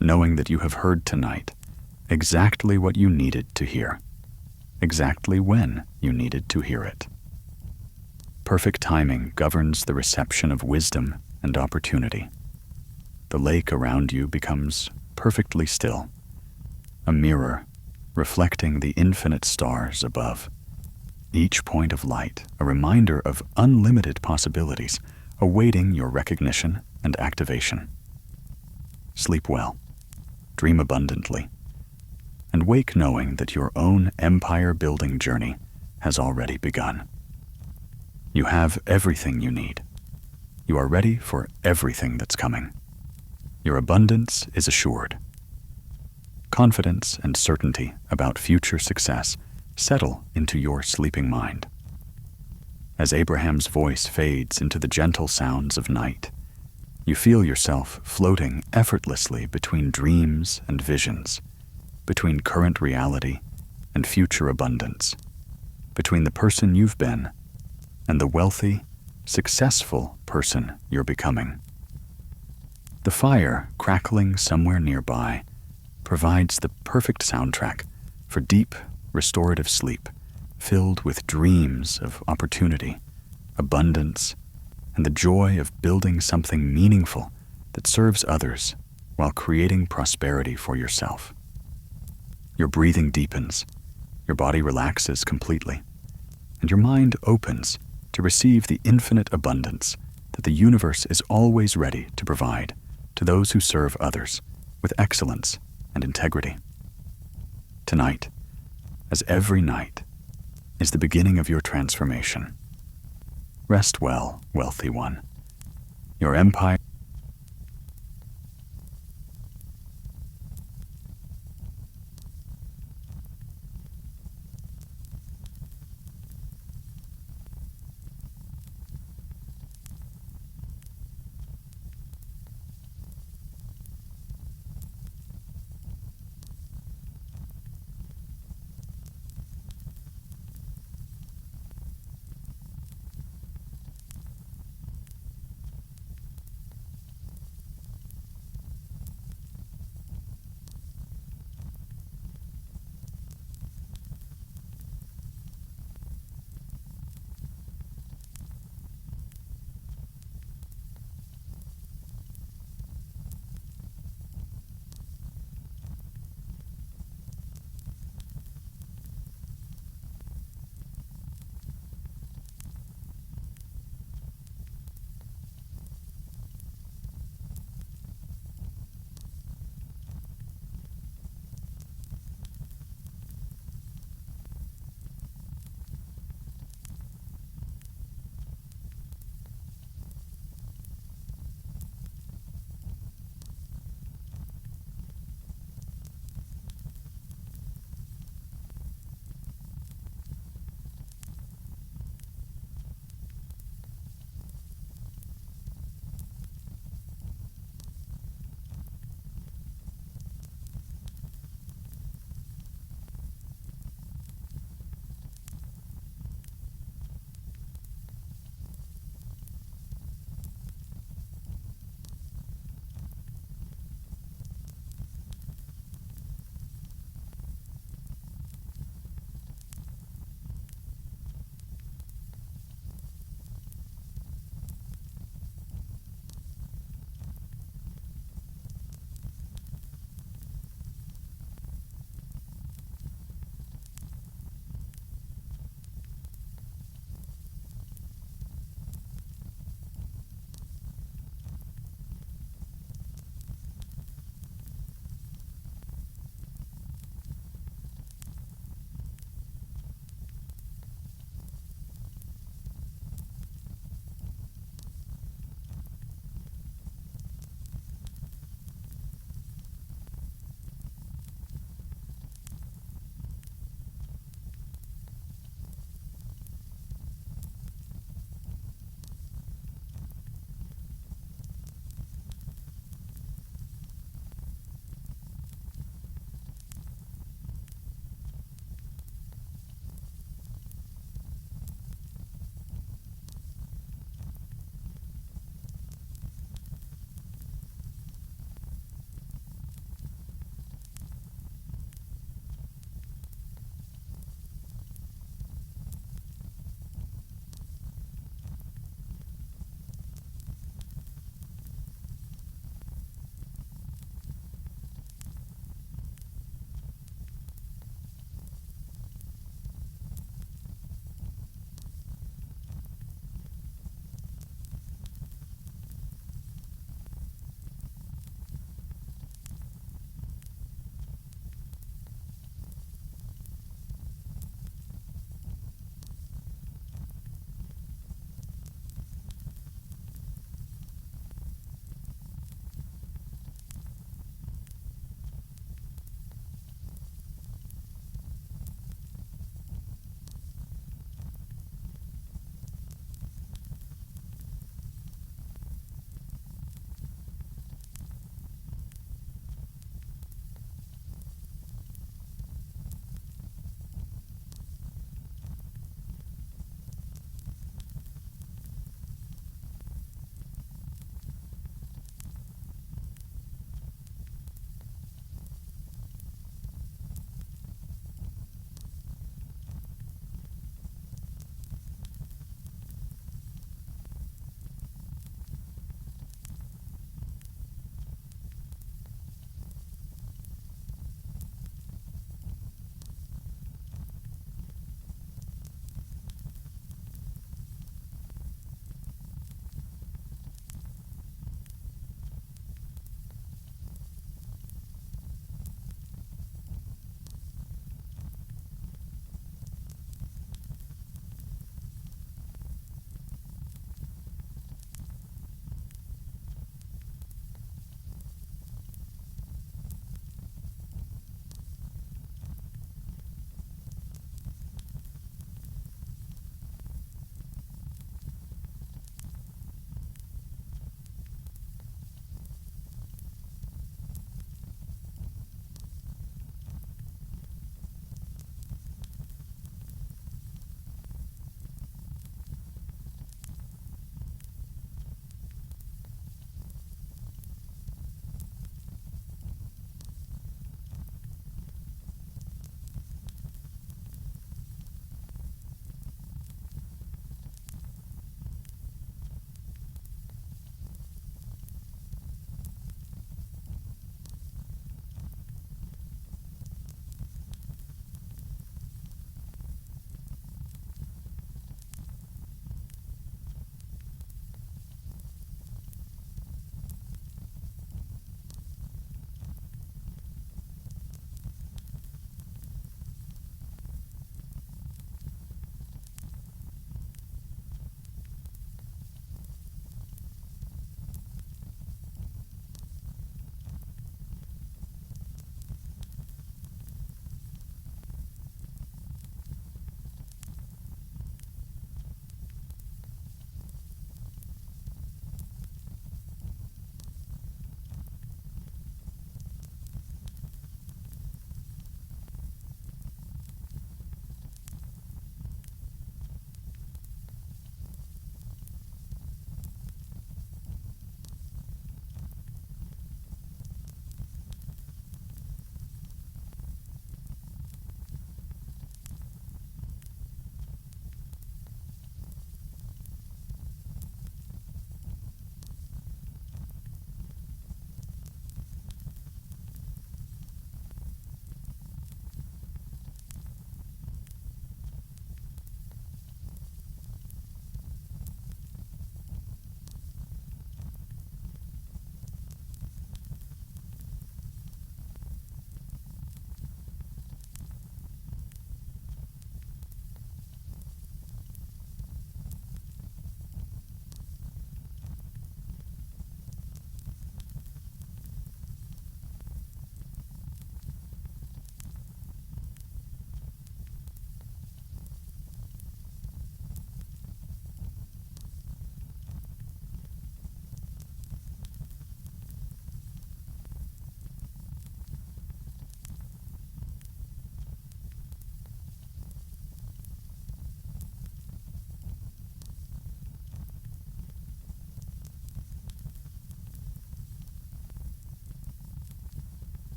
knowing that you have heard tonight exactly what you needed to hear, exactly when you needed to hear it. Perfect timing governs the reception of wisdom and opportunity. The lake around you becomes perfectly still, a mirror reflecting the infinite stars above. Each point of light a reminder of unlimited possibilities awaiting your recognition and activation. Sleep well, dream abundantly, and wake knowing that your own empire-building journey has already begun. You have everything you need. You are ready for everything that's coming. Your abundance is assured. Confidence and certainty about future success settle into your sleeping mind. As Abraham's voice fades into the gentle sounds of night, you feel yourself floating effortlessly between dreams and visions, between current reality and future abundance, between the person you've been and the wealthy, successful person you're becoming. The fire crackling somewhere nearby provides the perfect soundtrack for deep, restorative sleep filled with dreams of opportunity, abundance, and the joy of building something meaningful that serves others while creating prosperity for yourself. Your breathing deepens, your body relaxes completely, and your mind opens to receive the infinite abundance that the universe is always ready to provide to those who serve others with excellence and integrity. Tonight, as every night, is the beginning of your transformation. Rest well, wealthy one. Your empire